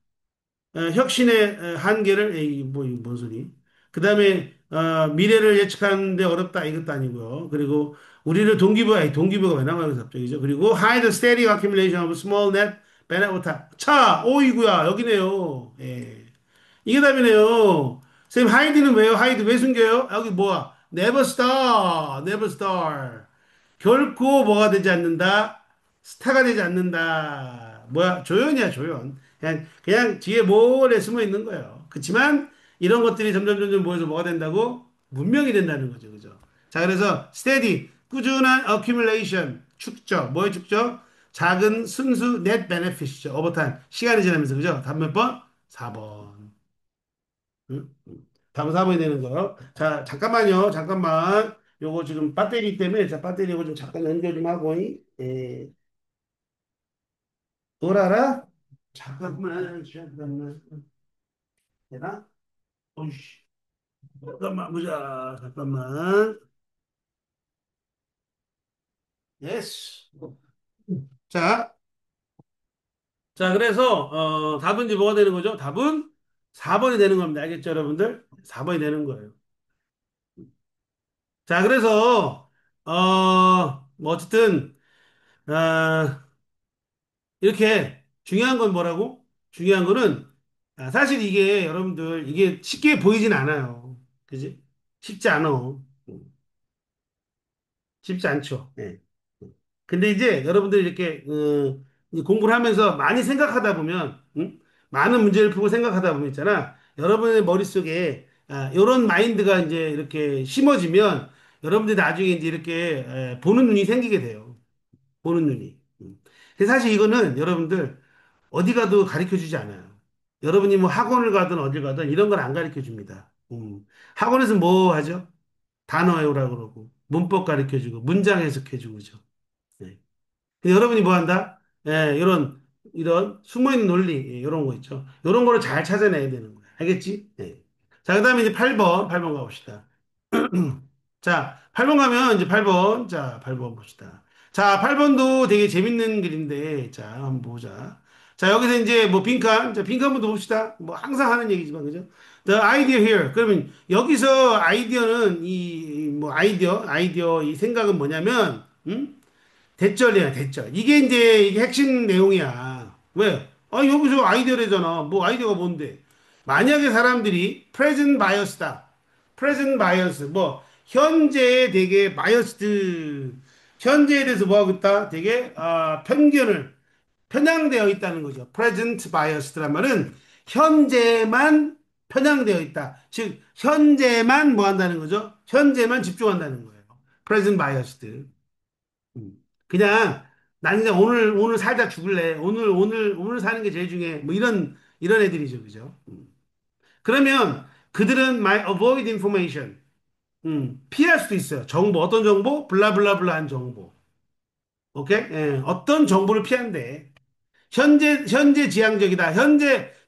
혁신의 한계를, 에이, 뭐, 이뭔 소리. 그 다음에, 미래를 예측하는데 어렵다. 이것도 아니고요. 그리고 우리를 동기부여가 왜 나와요, 갑자기죠. 그리고 hide the steady accumulation of small net benefit. 차, 오이구야. 여기네요. 예. 이게 답이네요. 선생님, 하이드는 왜요? 하이드 왜 숨겨요? 여기 뭐야? Never star, never star. 결코 뭐가 되지 않는다? 스타가 되지 않는다. 뭐야? 조연이야, 조연. 그냥 뒤에 몰래 숨어 있는 거예요. 그렇지만 이런 것들이 점점 모여서 뭐가 된다고? 문명이 된다는 거죠. 그죠? 자, 그래서 steady, 꾸준한 accumulation, 축적. 뭐의 축적? 작은 순수 net benefit이죠. 오버타임. 시간이 지나면서. 그죠? 답 몇 번? 4번. 응? 답은 4번이 되는 거요. 자, 잠깐만요. 잠깐만. 요거 지금 배터리 때문에, 자, 배터리 이거 좀 잠깐 연결 좀 하고, 뭘 알아? 잠깐만. 되나? 오이씨. 잠깐만, 보자. 잠깐만. 예스. 자, 자, 그래서, 답은 이제 뭐가 되는 거죠? 답은 4번이 되는 겁니다. 알겠죠, 여러분들? 4번이 되는 거예요. 자, 그래서, 뭐, 어쨌든, 아, 이렇게 중요한 건 뭐라고? 중요한 거는 사실 이게 여러분들 이게 쉽게 보이진 않아요. 그지? 쉽지 않아. 쉽지 않죠. 예. 근데 이제 여러분들이 이렇게 이 공부를 하면서 많이 생각하다 보면 많은 문제를 풀고 생각하다 보면 있잖아. 여러분의 머릿속에 이런 마인드가 이제 이렇게 심어지면 여러분들이 나중에 이제 이렇게 보는 눈이 생기게 돼요. 보는 눈이. 근데 사실 이거는 여러분들 어디 가도 가르쳐 주지 않아요. 여러분이 뭐 학원을 가든 어딜 가든 이런 걸 안 가르쳐 줍니다. 학원에서 뭐 하죠? 단어 외우라고 그러고, 문법 가르쳐 주고, 문장 해석해 주고, 그죠? 네. 근데 여러분이 뭐 한다? 이런 숨어있는 논리, 이런 거 있죠. 이런 거를 잘 찾아내야 되는 거야. 알겠지? 네. 자, 그 다음에 이제 8번 가봅시다. 자, 8번 가면 이제 8번. 자, 8번 봅시다. 자, 8번도 되게 재밌는 글인데, 자, 한번 보자. 자, 여기서 이제 뭐 빈칸, 자, 빈칸부터 봅시다. 뭐 항상 하는 얘기지만, 그죠? The idea here. 그러면 여기서 아이디어는 뭐 아이디어 이 생각은 뭐냐면, 대절이야, 대절. 이게 핵심 내용이야. 왜? 여기서 아이디어래잖아. 뭐 아이디어가 뭔데? 만약에 사람들이 present bias다. present bias. 뭐, 현재에 되게 biased, 현재에 대해서 뭐 하고 있다? 되게, 편향되어 있다는 거죠. present biased란 말은 현재만 편향되어 있다. 즉, 현재만 뭐 한다는 거죠? 현재만 집중한다는 거예요. present biased. 음. 그냥, 난 그냥 오늘 살다 죽을래. 오늘 사는 게 제일 중요해. 뭐 이런 애들이죠. 그죠? 그러면 그들은 might avoid information. 피할 수도 있어요. 정보, 어떤 정보? 블라블라블라한 정보. 오케이? 예, 어떤 정보를 피한대. 현재 지향적이다.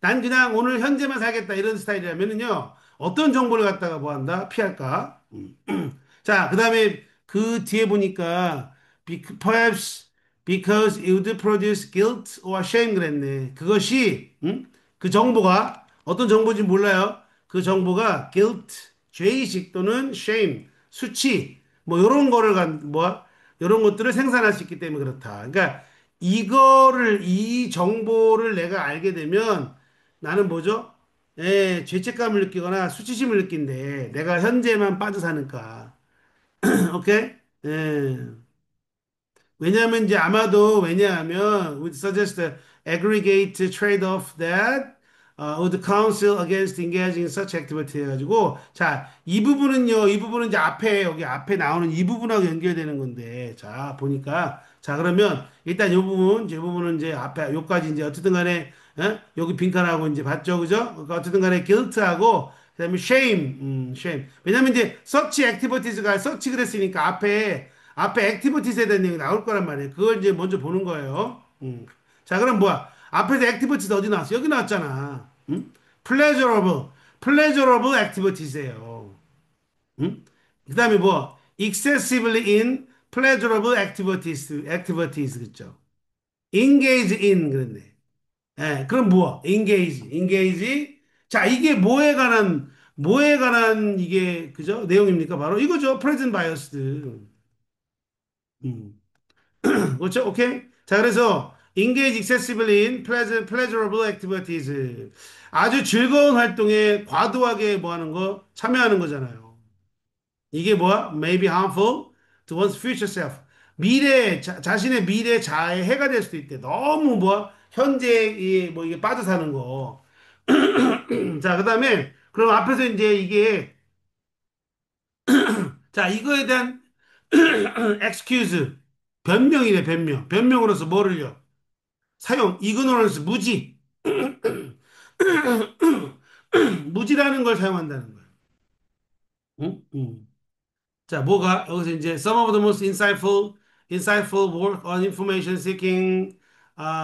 난 그냥 오늘 현재만 살겠다. 이런 스타일이라면은요, 어떤 정보를 갖다가 뭐 한다? 피할까? 자, 그 다음에 그 뒤에 보니까, perhaps because it would produce guilt or shame 그랬네. 그것이, 그 정보가, 어떤 정보인지 몰라요. 그 정보가 guilt, 죄의식 또는 shame, 수치, 뭐, 요런 거를 요런 것들을 생산할 수 있기 때문에 그렇다. 그러니까, 이 정보를 내가 알게 되면 나는 뭐죠? 예, 죄책감을 느끼거나 수치심을 느낀대. 내가 현재만 빠져 사니까. 오케이? 예. 왜냐하면 이제 아마도 왜냐하면 would suggest a aggregate trade-off that would counsel against engaging in such activity 해가지고 자, 이 부분은 이제 여기 앞에 나오는 이 부분하고 연결되는 건데 자, 보니까 자, 그러면 일단 이 부분은 이제 앞에 요까지 이제 어쨌든 간에 여기 빈칸하고 이제 봤죠, 그죠? 그러니까 어쨌든 간에 guilt하고 그다음에 shame, shame. 왜냐면 이제 search 그랬으니까 앞에 액티비티스에 대한 얘기 나올 거란 말이에요. 그걸 이제 먼저 보는 거예요. 자, 그럼 뭐야? 앞에서 액티비티스 어디 나왔어? 여기 나왔잖아. pleasurable, pleasurable activities예요. 그 다음에 뭐? excessively in pleasurable activities, 그죠? engage in, 그랬네. 예, 그럼 뭐? engage. 자, 이게 뭐에 관한 이게, 그죠? 내용입니까? 바로 이거죠. present biased. 음. 그렇죠? 오케이? 자, 그래서 engage excessively in pleasurable activities. 아주 즐거운 활동에 과도하게 뭐 하는 거? 참여하는 거잖아요. 이게 뭐야? May be harmful to one's future self. 자신의 미래 자아에 해가 될 수도 있대. 너무 뭐, 현재 뭐 이게 빠져 사는 거. 자, 그 다음에, 그럼 앞에서 이제 자, 이거에 대한 excuse, 변명이래, 변명. 변명으로서 뭐를요? 사용, ignorance, 무지. 무지라는 걸 사용한다는 거예요. 응? 응. 자, 뭐가 여기서 이제 some of the most insightful work on information seeking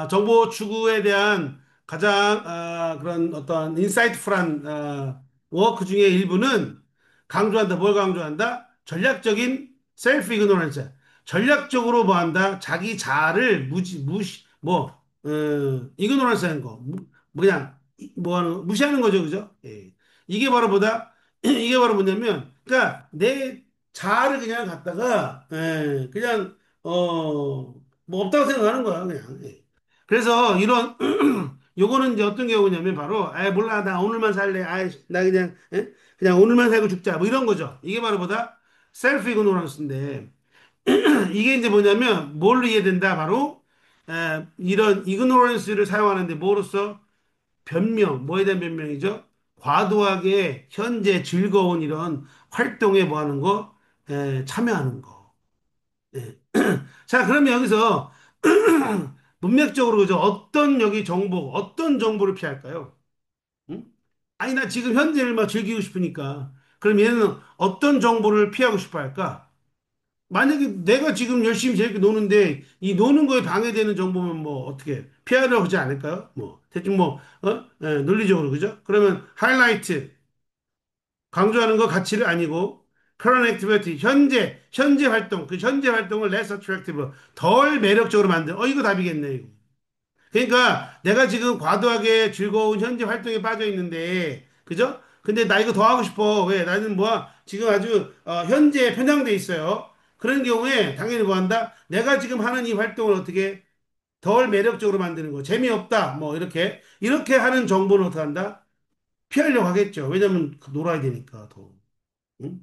정보 추구에 대한 가장 그런 어떤 insightful한 워크 중에 일부는 강조한다. 뭘 강조한다? 전략적인 self ignorance. 전략적으로 뭐 한다? 자기 자아를 무시 ignorance 하는 거. 그냥 무시하는 거죠. 그죠? 예. 이게 바로 뭐다? 이게 바로 뭐냐면 그러니까 내 자아를 그냥 갖다가 그냥 뭐 없다고 생각하는 거야 그냥. 예. 그래서 이런 요거는 이제 어떤 경우냐면 바로 아 몰라 나 오늘만 살래 아나 그냥 그냥 오늘만 살고 죽자 뭐 이런 거죠. 이게 바로 뭐다 셀프 이그노런스인데 이게 이제 뭐냐면 뭘로 이해된다 바로 이런 이그노런스를 사용하는데 뭐로써 뭐에 대한 변명이죠? 과도하게 현재 즐거운 이런 활동에 뭐 하는 거? 참여하는 거. 예. 자, 그러면 여기서 문맥적으로 그죠? 어떤 정보를 피할까요? 응? 아니, 나 지금 현재를 막 즐기고 싶으니까. 그럼 얘는 어떤 정보를 피하고 싶어 할까? 만약에 내가 지금 열심히 재밌게 노는데 이 노는 거에 방해되는 정보면 뭐 어떻게 피하려고 하지 않을까요? 뭐 대충 논리적으로 그죠? 그러면 하이라이트 강조하는 거 가치를 아니고 current activity 현재 활동 그 현재 활동을 less attractive 덜 매력적으로 만든 이거 답이겠네 이거. 그러니까 내가 지금 과도하게 즐거운 현재 활동에 빠져 있는데 그죠? 근데 나 이거 더 하고 싶어. 왜? 나는 뭐야? 지금 아주 현재에 편향돼 있어요. 그런 경우에 당연히 뭐 한다? 내가 지금 하는 이 활동을 어떻게 덜 매력적으로 만드는 거. 재미없다. 뭐 이렇게 하는 정보는 어떻게 한다? 피하려고 하겠죠. 왜냐면 놀아야 되니까 더. 응?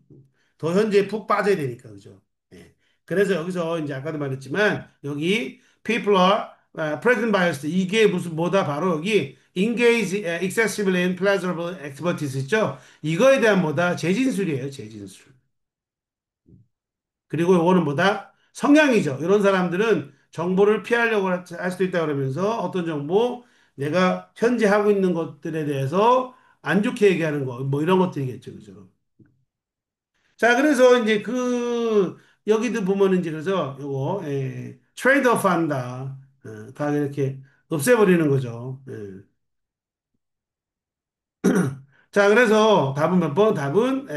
더 현재에 푹 빠져야 되니까, 그죠? 예. 그래서 여기서 이제 아까도 말했지만, 여기 people are present biased. 이게 무슨 뭐다? 바로 여기 engage excessively in pleasurable activities 있죠? 이거에 대한 뭐다? 재진술이에요, 재진술. 그리고 요거는 뭐다? 성향이죠. 이런 사람들은 정보를 피하려고 할 수도 있다 그러면서 어떤 정보, 내가 현재 하고 있는 것들에 대해서 안 좋게 얘기하는 거, 뭐 이런 것들이겠죠. 그죠? 자, 그래서 이제 여기도 보면은 이제 그래서 요거, 트레이드 오프 한다. 다 이렇게 없애버리는 거죠. 예. 자, 그래서 답은 몇 번? 답은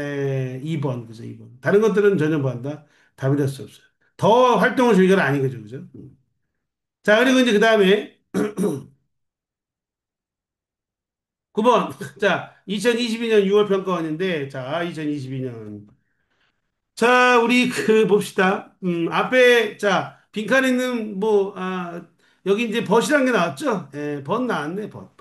2번. 그죠? 2번. 다른 것들은 전혀 뭐 한다? 답이 될 수 없어요. 더 활동을 즐겨는 아니거죠. 그죠? 자, 그리고 이제 그 다음에 9번. 자, 2022년 6월 평가원인데, 자, 2022년. 자, 우리 봅시다. 앞에, 자, 빈칸에 있는 여기 이제 벗이라는 게 나왔죠? 예, 벗 나왔네, 벗.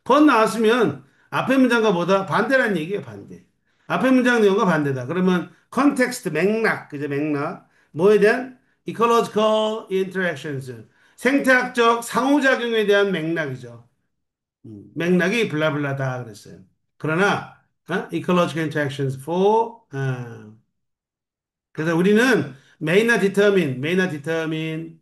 벗 나왔으면 앞에 문장과 뭐다? 반대란 얘기예요, 반대. 앞에 문장 내용과 반대다. 그러면 컨텍스트, 맥락, 그죠, 맥락. 뭐에 대한? ecological interactions. 생태학적 상호작용에 대한 맥락이죠. 맥락이 블라블라다 그랬어요. 그러나 ecological interactions for 그래서 우리는 may not determine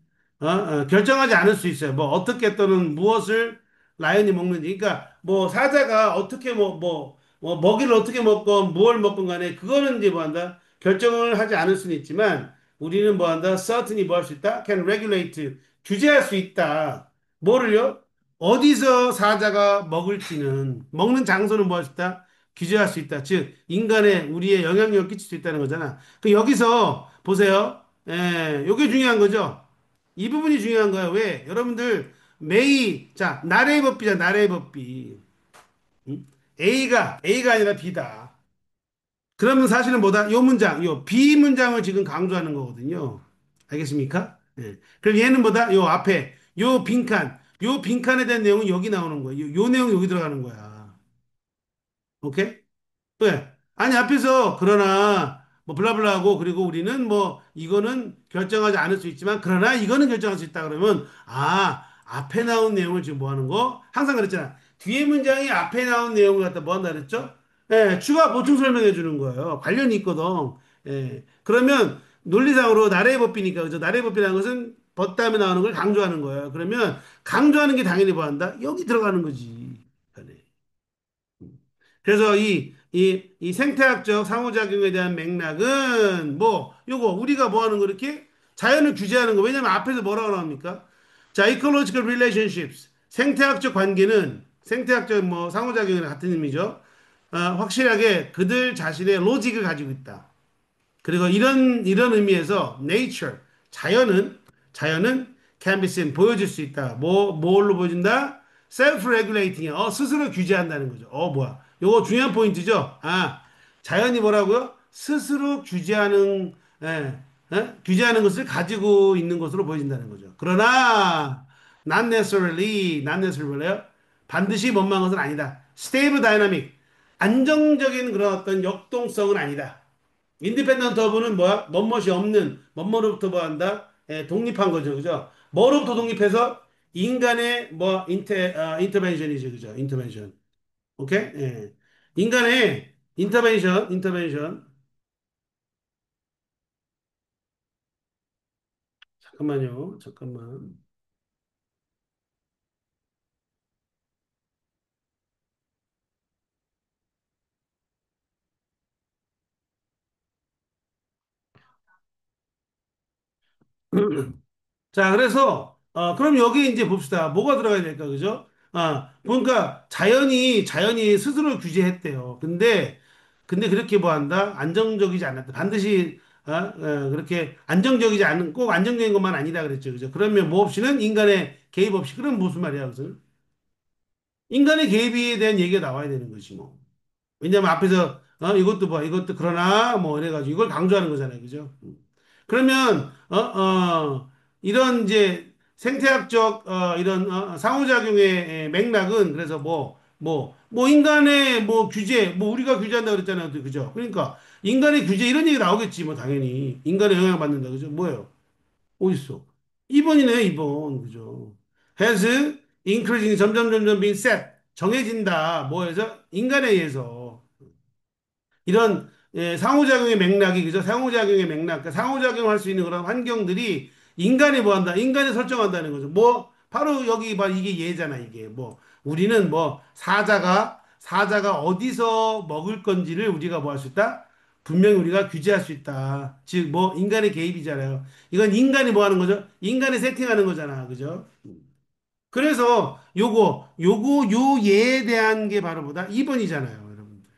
결정하지 않을 수 있어요. 뭐 어떻게 또는 무엇을 라이언이 먹는지. 그러니까 뭐 사자가 어떻게 뭐 먹이를 어떻게 먹건 무엇을 먹건 간에 그거는 이제 뭐 한다 결정을 하지 않을 수는 있지만 우리는 뭐 한다 certainly 뭐 할 수 있다 can regulate 규제할 수 있다. 뭐를요? 어디서 사자가 먹을지는 먹는 장소는 뭐 할 수 있다? 규제할 수 있다. 즉 인간의 우리의 영향력을 끼칠 수 있다는 거잖아. 그 여기서 보세요. 요게 중요한 거죠. 이 부분이 중요한 거예요. 왜? 여러분들 자, 나래의 법비자, 나래의 법비. 음? A가 아니라 B다. 그러면 사실은 뭐다? 요 문장, 요 B 문장을 지금 강조하는 거거든요. 알겠습니까? 예. 그럼 얘는 뭐다? 요 앞에, 요 빈칸에 대한 내용은 여기 나오는 거예요. 요 내용이 여기 들어가는 거야. 오케이? 왜? 아니, 앞에서, 그러나, 뭐, 블라블라 하고, 그리고 우리는 뭐, 이거는 결정하지 않을 수 있지만, 그러나 이거는 결정할 수 있다 그러면, 앞에 나온 내용을 지금 뭐 하는 거? 항상 그랬잖아. 뒤에 문장이 앞에 나온 내용을 갖다 뭐 한다 그랬죠? 예, 추가 보충 설명해 주는 거예요. 관련이 있거든. 예. 그러면, 논리상으로 나래의 법비니까, 그죠? 나래의 법비라는 것은 벗 다음에 나오는 걸 강조하는 거예요. 그러면, 강조하는 게 당연히 뭐 한다? 여기 들어가는 거지. 그래서 이 생태학적 상호작용에 대한 맥락은 요거, 우리가 뭐 하는 거 이렇게 자연을 규제하는 거. 왜냐면 앞에서 뭐라고 나옵니까? 자, ecological relationships. 생태학적 관계는, 생태학적 뭐 상호작용이랑 같은 의미죠. 확실하게 그들 자신의 로직을 가지고 있다. 그리고 이런 의미에서 nature 자연은 can be seen 보여질 수 있다. 뭘로 보여준다? self-regulating. 스스로 규제한다는 거죠. 뭐야? 요거 중요한 포인트죠. 자연이 뭐라고요? 스스로 규제하는 것을 가지고 있는 것으로 보여진다는 거죠. 그러나 not necessarily 뭐래요? 반드시 원만한 것은 아니다. stable dynamic. 안정적인 그런 어떤 역동성은 아니다. 인디펜던트 허브는 뭐야? 멋멋이 없는, 멋모로부터 뭐 한다? 독립한 거죠. 그죠? 뭐로부터 독립해서? 인간의 인터벤션이죠. 그죠? 인터벤션. 오케이? 예. 인간의 인터벤션. 잠깐만요. 잠깐만. 자, 그래서, 그럼 여기 이제 봅시다. 뭐가 들어가야 될까, 그죠? 보니까 자연이 스스로 규제했대요. 근데 그렇게 뭐 한다? 안정적이지 않았다. 반드시, 그렇게 안정적이지 않은, 꼭 안정적인 것만 아니다 그랬죠. 그죠? 그러면 뭐 없이는 인간의 개입 없이. 그럼 무슨 말이야, 그것은? 인간의 개입에 대한 얘기가 나와야 되는 거지, 뭐. 왜냐면 앞에서 이것도 봐 이것도 그러나 뭐 이래가지고 이걸 강조하는 거잖아요, 그죠? 그러면 이런 이제 생태학적 이런 상호작용의 맥락은 그래서 뭐 뭐 인간의 뭐 규제, 뭐 우리가 규제한다 그랬잖아요. 그죠? 그러니까 인간의 규제 이런 얘기 나오겠지, 뭐 당연히. 인간의 영향을 받는다. 그죠? 뭐예요? 어딨어? 2번이네, 2번. 그죠? has increasing 점점 being set. 정해진다. 뭐에서? 인간에 의해서. 이런 상호작용의 맥락이 그죠? 상호작용의 맥락, 그러니까 상호작용할 수 있는 그런 환경들이 인간이 뭐 한다? 인간이 설정한다는 거죠. 뭐 바로 여기 봐 이게 예잖아 이게 뭐 우리는 뭐 사자가 어디서 먹을 건지를 우리가 뭐 할 수 있다? 분명히 우리가 규제할 수 있다. 즉 뭐 인간의 개입이잖아요. 이건 인간이 뭐 하는 거죠? 인간이 세팅하는 거잖아. 그죠? 그래서 요 예에 대한 게 바로 뭐다? 2번이잖아요, 여러분들.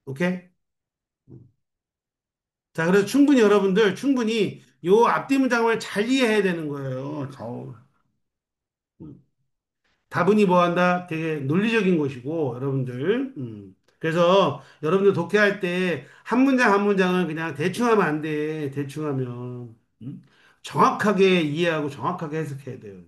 오케이? 자, 그래서 충분히 요 앞뒤 문장을 잘 이해해야 되는 거예요. 다분히 뭐 한다? 되게 논리적인 것이고, 여러분들. 그래서 여러분들 독해할 때 한 문장 한 문장을 그냥 대충 하면 안 돼. 대충 하면. 정확하게 이해하고 정확하게 해석해야 돼요.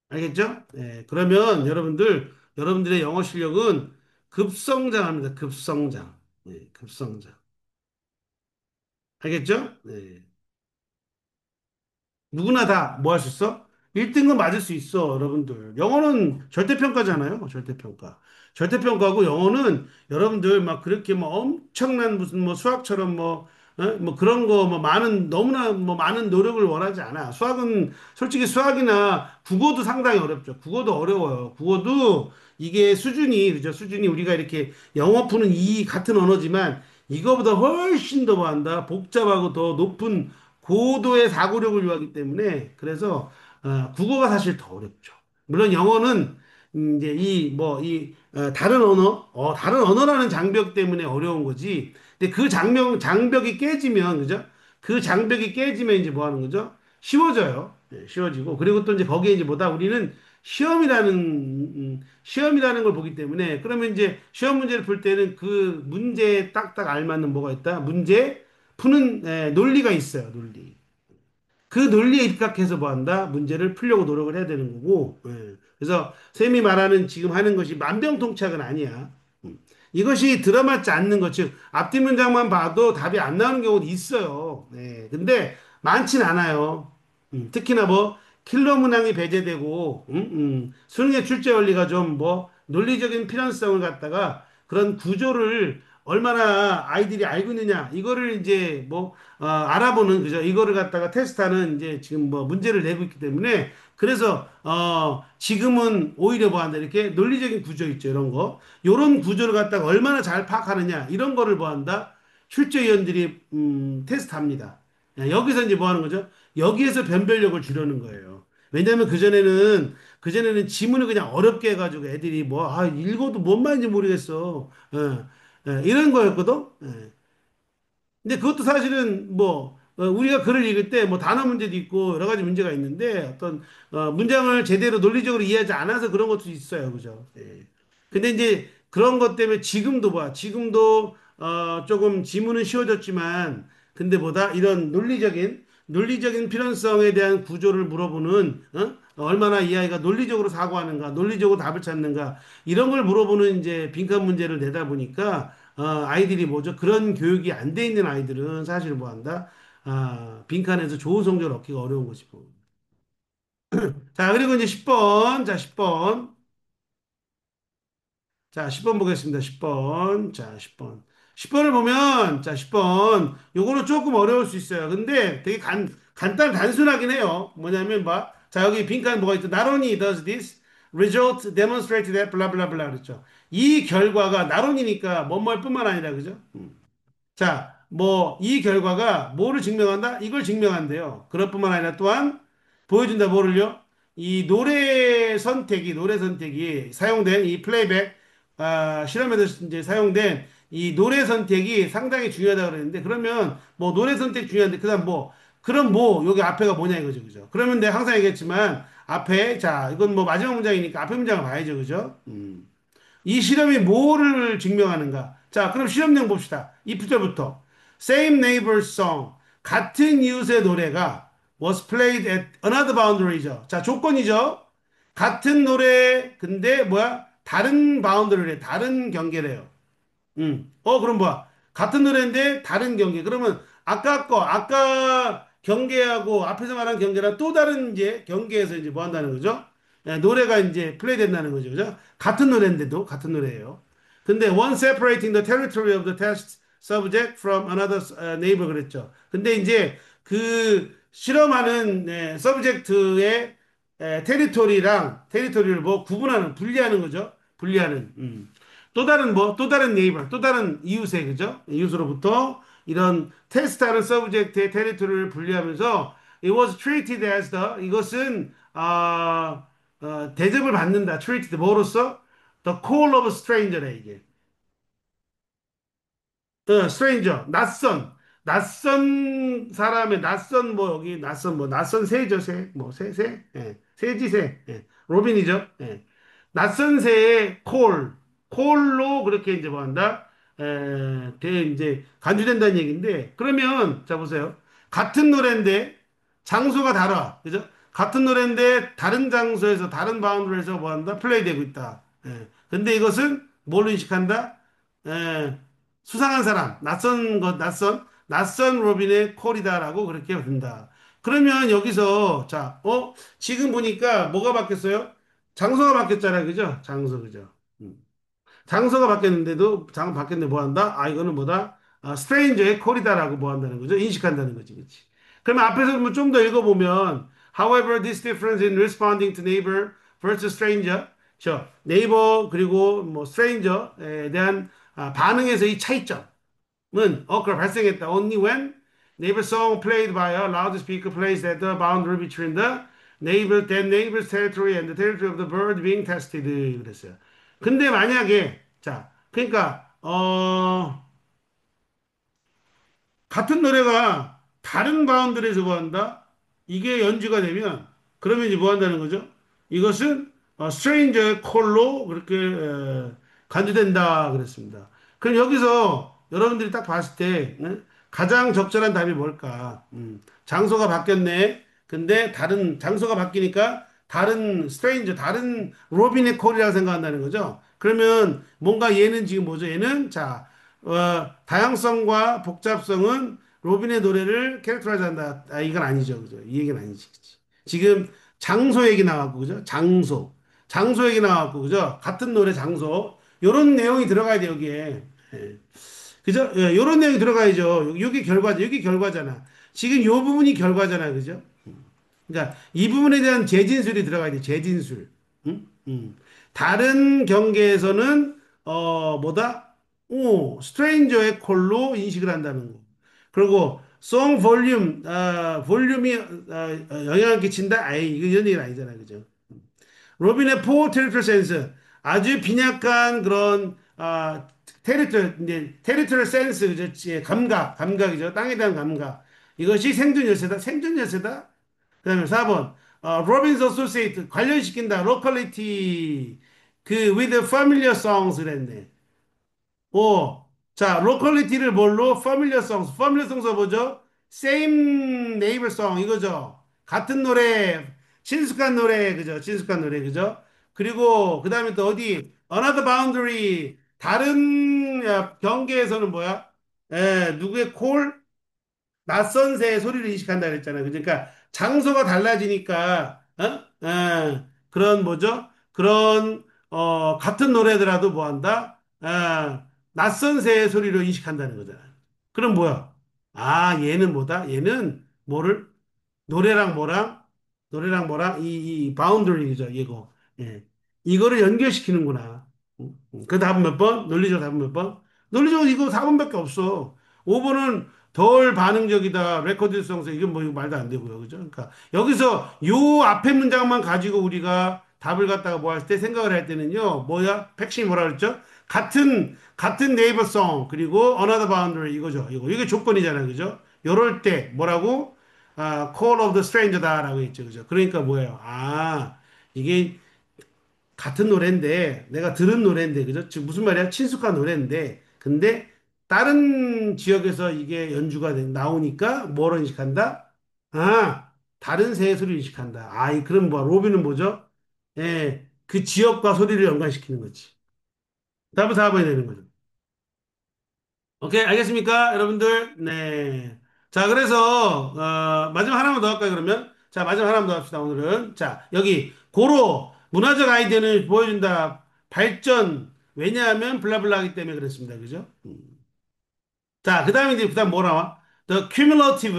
알겠죠? 네, 그러면 여러분들의 영어 실력은 급성장합니다. 급성장. 네, 급성장. 알겠죠? 네. 누구나 다 뭐 할 수 있어? 1등급 맞을 수 있어, 여러분들. 영어는 절대평가잖아요. 절대평가. 절대평가고 영어는 여러분들 막 그렇게 뭐 엄청난 무슨 뭐 수학처럼 뭐 그런 거 뭐 많은, 너무나 뭐 많은 노력을 원하지 않아. 수학은 솔직히 수학이나 국어도 상당히 어렵죠. 국어도 어려워요. 국어도 이게 수준이, 그죠? 수준이 우리가 이렇게 영어 푸는 이 같은 언어지만 이거보다 훨씬 더 뭐한다? 복잡하고 더 높은 고도의 사고력을 요하기 때문에 그래서 국어가 사실 더 어렵죠. 물론 영어는 이제 다른 언어라는 장벽 때문에 어려운 거지. 근데 그 장벽이 깨지면 그죠? 그 장벽이 깨지면 이제 뭐 하는 거죠? 쉬워져요. 예, 쉬워지고 그리고 또 이제 거기에 이제 뭐다 우리는 시험이라는 걸 보기 때문에 그러면 이제 시험 문제를 풀 때는 그 문제에 딱딱 알맞는 뭐가 있다? 문제 푸는 논리가 있어요. 논리. 그 논리에 입각해서 뭐 한다? 문제를 풀려고 노력을 해야 되는 거고. 예. 그래서 쌤이 말하는 지금 하는 것이 만병통치약은 아니야. 이것이 들어맞지 않는 것, 즉 앞뒤 문장만 봐도 답이 안 나오는 경우도 있어요. 네. 근데 많진 않아요. 특히나 뭐 킬러 문항이 배제되고 수능의 출제 원리가 좀 뭐 논리적인 필연성을 갖다가 그런 구조를 얼마나 아이들이 알고 있느냐 이거를 이제 뭐 알아보는 그죠 이거를 갖다가 테스트하는 이제 지금 뭐 문제를 내고 있기 때문에 그래서 지금은 오히려 뭐 한다 이렇게 논리적인 구조 있죠 이런 거 요런 구조를 갖다가 얼마나 잘 파악하느냐 이런 거를 뭐 한다 출제위원들이 테스트합니다. 여기서 이제 뭐 하는 거죠? 여기에서 변별력을 주려는 거예요. 왜냐하면 그전에는 지문을 그냥 어렵게 해가지고 애들이 뭐 읽어도 뭔 말인지 모르겠어. 이런 거였거든. 근데 그것도 사실은 우리가 글을 읽을 때 뭐 단어 문제도 있고 여러 가지 문제가 있는데 어떤 문장을 제대로 논리적으로 이해하지 않아서 그런 것도 있어요. 그죠? 예. 근데 이제 그런 것 때문에 지금도 조금 지문은 쉬워졌지만 근데 보다 이런 논리적인 필연성에 대한 구조를 물어보는 얼마나 이 아이가 논리적으로 사고하는가, 논리적으로 답을 찾는가 이런 걸 물어보는 이제 빈칸 문제를 내다 보니까 아이들이 뭐죠? 그런 교육이 안 돼 있는 아이들은 사실 뭐 한다? 빈칸에서 좋은 성적을 얻기가 어려운 것이고. 자, 그리고 이제 10번. 자, 10번. 자, 10번 보겠습니다. 10번. 자, 10번. 10번을 보면, 자, 10번. 요거는 조금 어려울 수 있어요. 근데 되게 단순하긴 해요. 뭐냐면, 자, 여기 빈칸 뭐가 있죠? Not only does this result demonstrate that, blah, blah, blah. 그랬죠. 이 결과가 not only니까 뭐뭐할 뿐만 아니라, 그죠? 자, 이 결과가 뭐를 증명한다? 이걸 증명한대요. 그럴 뿐만 아니라 또한 보여준다, 뭐를요? 이 노래 선택이 사용된 이 플레이백, 실험에서 이제 사용된 이 노래 선택이 상당히 중요하다고 그랬는데, 그러면 노래 선택 중요한데, 그 다음 그럼 여기 앞에가 뭐냐 이거죠, 그죠? 그러면 내가 항상 얘기했지만, 자, 이건 마지막 문장이니까 앞에 문장을 봐야죠, 그죠? 이 실험이 뭐를 증명하는가? 자, 그럼 실험 내용 봅시다. 이 부절부터. Same neighbor song. 같은 이웃의 노래가 was played at another boundary죠. 자, 조건이죠. 같은 노래, 근데 뭐야? 다른 바운드를 해. 다른 경계래요. 그럼 뭐야? 같은 노래인데 다른 경계. 그러면 아까 경계하고 앞에서 말한 경계랑 또 다른 이제 경계에서 이제 뭐 한다는 거죠? 예, 노래가 이제 플레이 된다는 거죠. 그죠? 같은 노래인데도 같은 노래예요. 근데 one separating the territory of the test subject from another neighbor 그랬죠. 근데 이제 그 실험하는 서브젝트의 테리토리를 뭐 구분하는 분리하는 거죠. 분리하는. 또 다른 네이버, 또 다른 이웃에, 그죠? 이웃으로부터 이런 테스트하는 서브젝트의 테리토리를 분리하면서 it was treated as 이것은, 대접을 받는다. treated, 뭐로써? The call of a stranger래, 이게. 스트레인저, 낯선 사람의 낯선 뭐 여기 낯선 뭐 낯선 새죠 새, 뭐 새, 예, 새지 새, 예, 로빈이죠, 예. 낯선 새의 콜로 그렇게 이제 뭐 한다, 이제 간주된다는 얘기인데 그러면 자 보세요, 같은 노래인데 장소가 달라, 그죠? 같은 노래인데 다른 장소에서 다른 바운드에서 뭐 한다, 플레이되고 있다. 예. 근데 이것은 뭘로 인식한다? 예, 수상한 사람, 낯선 로빈의 콜이다라고 그렇게 본다. 그러면 여기서, 자, 지금 보니까 뭐가 바뀌었어요? 장소가 바뀌었잖아요. 그죠? 장소, 그죠? 음. 장소가 바뀌었는데도, 바뀌었는데 뭐 한다? 아, 이거는 뭐다? 스트레인저의 콜이다라고 뭐 한다는 거죠? 인식한다는 거지, 그치? 그러면 앞에서 좀 더 읽어보면, however, this difference in responding to neighbor versus stranger, 네이버 그리고 뭐 stranger에 대한 반응에서 이 차이점. 은 occur 발생했다. Only when neighbor song played by a loudspeaker placed at the boundary between the neighbor's territory and the territory of the bird being tested. 그랬어요. 근데 만약에 자, 그러니까 같은 노래가 다른 바운드리에서 뭐 한다? 이게 연주가 되면 그러면 이제 뭐 한다는 거죠? 이것은 스트레인저의 콜로 그렇게 간주된다 그랬습니다. 그럼 여기서 여러분들이 딱 봤을 때 가장 적절한 답이 뭘까? 장소가 바뀌었네. 근데 다른 장소가 바뀌니까 다른 스트레인저, 다른 로빈의 콜이라고 생각한다는 거죠. 그러면 뭔가 얘는 지금 뭐죠? 얘는 자 다양성과 복잡성은 로빈의 노래를 캐릭터라이즈 한다. 아, 이건 아니죠. 그죠? 이 얘기는 아니지. 그치? 지금 장소 얘기 나왔고, 그죠? 장소. 장소 얘기 나왔고, 그죠? 같은 노래 장소. 요런 내용이 들어가야 돼, 여기에. 예. 그죠? 예, 요런 내용이 들어가야죠. 여기 결과죠. 여기 결과잖아. 지금 요 부분이 결과잖아. 그죠? 그러니까 이 부분에 대한 재진술이 들어가야 돼. 재진술. 응? 다른 경계에서는 뭐다? 스트레인저의 콜로 인식을 한다는 거. 그리고 송 볼륨이 영향을 끼친다. 아이 이거 이런 얘기는 아니잖아. 그죠? 로빈의 포 테리토리 센스 아주 빈약한 그런 테리토리 센스 그죠? 감각이죠. 땅에 대한 감각. 이것이 생존 열쇠다. 생존 열쇠다. 그다음에 4번 로빈스 어소시에이트 관련시킨다. 로컬리티 그 with familiar songs 그랬네. 오, 자, 로컬리티를 뭘로? familiar songs. familiar songs 뭐죠? same neighbor song 이거죠. 같은 노래, 친숙한 노래, 그죠? 친숙한 노래, 그죠? 그리고 그 다음에 또 어디? another boundary 다른 경계에서는 뭐야? 누구의 콜? 낯선 새의 소리를 인식한다 그랬잖아요. 그러니까 장소가 달라지니까 그런 뭐죠? 그런 같은 노래더라도 뭐 한다? 낯선 새의 소리로 인식한다는 거잖아요. 그럼 뭐야? 아, 얘는 뭐다? 얘는 뭐를 노래랑 뭐랑 이 바운더리죠, 이거. 예. 이거를 연결시키는구나. 그 답은 몇 번? 논리적 답은 몇 번? 논리적으로 이거 4번밖에 없어. 5번은 덜 반응적이다. 레코드성서 이건 뭐 이거 말도 안 되고요. 그죠? 그러니까 여기서 요 앞에 문장만 가지고 우리가 답을 갖다가 뭐 할 때 생각을 할 때는요. 뭐야? 핵심이 뭐라 그랬죠? 같은 네이버송 그리고 another boundary 이거죠. 이게 조건이잖아요. 그죠? 요럴 때 뭐라고? Call of the Stranger다라고 했죠. 그죠? 그러니까 뭐예요? 이게 같은 노래인데, 내가 들은 노래인데, 그죠? 지금 무슨 말이야? 친숙한 노래인데, 근데 다른 지역에서 이게 나오니까 뭐로 인식한다? 다른 새의 소리를 인식한다. 그럼 뭐, 로비는 뭐죠? 예, 그 지역과 소리를 연관시키는 거지. 답은 4번이 되는 거죠. 오케이, 알겠습니까? 여러분들? 네. 자, 그래서, 마지막 하나만 더 할까요, 그러면? 자, 마지막 하나만 더 합시다, 오늘은. 자, 여기, 고로, 문화적 아이디어는 보여준다. 발전. 왜냐하면, 블라블라 하기 때문에 그랬습니다. 그죠? 자, 그 다음에 이제, 그 다음 뭐 나와? The cumulative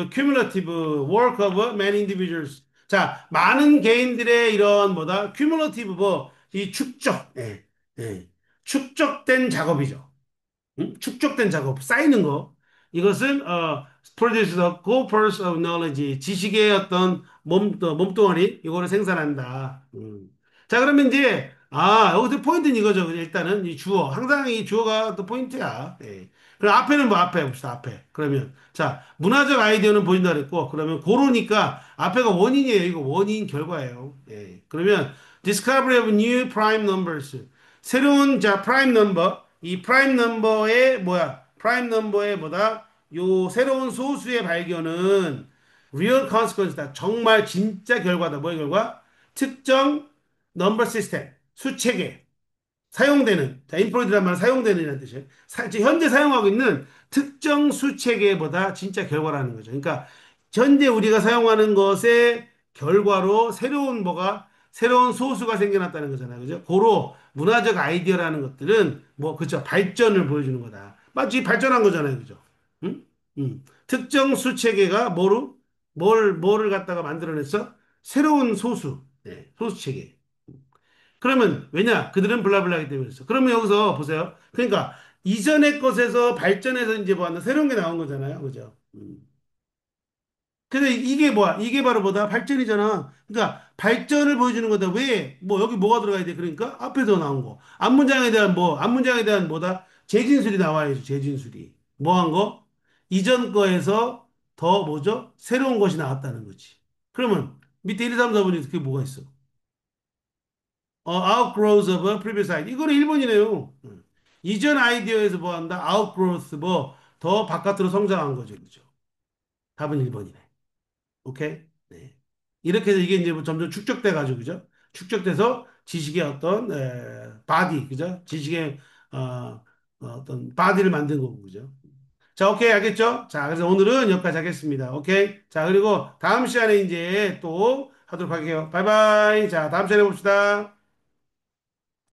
work of many individuals. 자, 많은 개인들의 이런 뭐다? cumulative 뭐, 이 축적. 예, 예. 축적된 작업이죠. 축적된 작업, 쌓이는 거. 이것은 produce the corpus of knowledge, 지식의 어떤 몸뚱아리, 이거를 생산한다. 자, 그러면 이제 여기서 포인트는 이거죠. 일단은 이 주어, 항상 이 주어가 또 포인트야. 예. 그럼 앞에는 뭐 앞에 봅시다. 앞에. 그러면 자, 문화적 아이디어는 보인다 그랬고, 그러면 고로니까 앞에가 원인이에요. 이거 원인 결과예요. 예. 그러면 discovery of new prime numbers. 새로운 자 프라임 넘버 이 프라임 넘버의 뭐야 프라임 넘버의 뭐다 요 새로운 소수의 발견은 real consequence다 정말 진짜 결과다 뭐의 결과 특정 넘버 시스템 수체계 사용되는, 자, 인플로이드란 말은 사용되는 이라는 뜻이에요. 지금 현재 사용하고 있는 특정 수체계보다 진짜 결과라는 거죠. 그러니까, 현재 우리가 사용하는 것의 결과로 새로운 뭐가, 새로운 소수가 생겨났다는 거잖아요. 그죠? 고로 문화적 아이디어라는 것들은 뭐, 그죠? 발전을 보여주는 거다. 마치 발전한 거잖아요. 그죠? 응? 특정 수체계가 뭐를 갖다가 만들어냈어? 새로운 소수. 네, 소수체계. 그러면 왜냐? 그들은 블라블라하기 때문에 그렇죠. 그러면 여기서 보세요. 그러니까 이전의 것에서 발전해서 이제 뭐 하나 새로운 게 나온 거잖아요. 그죠? 근데 이게 뭐야? 이게 바로 뭐다? 발전이잖아. 그러니까 발전을 보여주는 거다. 왜? 뭐 여기 뭐가 들어가야 돼? 그러니까 앞에서 나온 거. 앞문장에 대한 뭐다? 재진술이 나와야죠. 재진술이. 뭐 한 거? 이전 거에서 더 뭐죠? 새로운 것이 나왔다는 거지. 그러면 밑에 1, 2, 3, 4번이 그게 뭐가 있어? outgrowth of a previous idea. 이거는 1번이네요. 이전 아이디어에서 뭐 한다? outgrowth, 뭐, 더 바깥으로 성장한 거죠. 그죠? 답은 1번이네. 오케이? 네. 이렇게 해서 이게 이제 뭐 점점 축적돼 가지고, 그죠? 축적돼서 지식의 어떤, 바디, 그죠? 지식의, 어떤 바디를 만든 거고, 그죠? 자, 오케이, 알겠죠? 자, 그래서 오늘은 여기까지 하겠습니다. 오케이? 자, 그리고 다음 시간에 이제 또 하도록 할게요. 바이바이. 자, 다음 시간에 봅시다.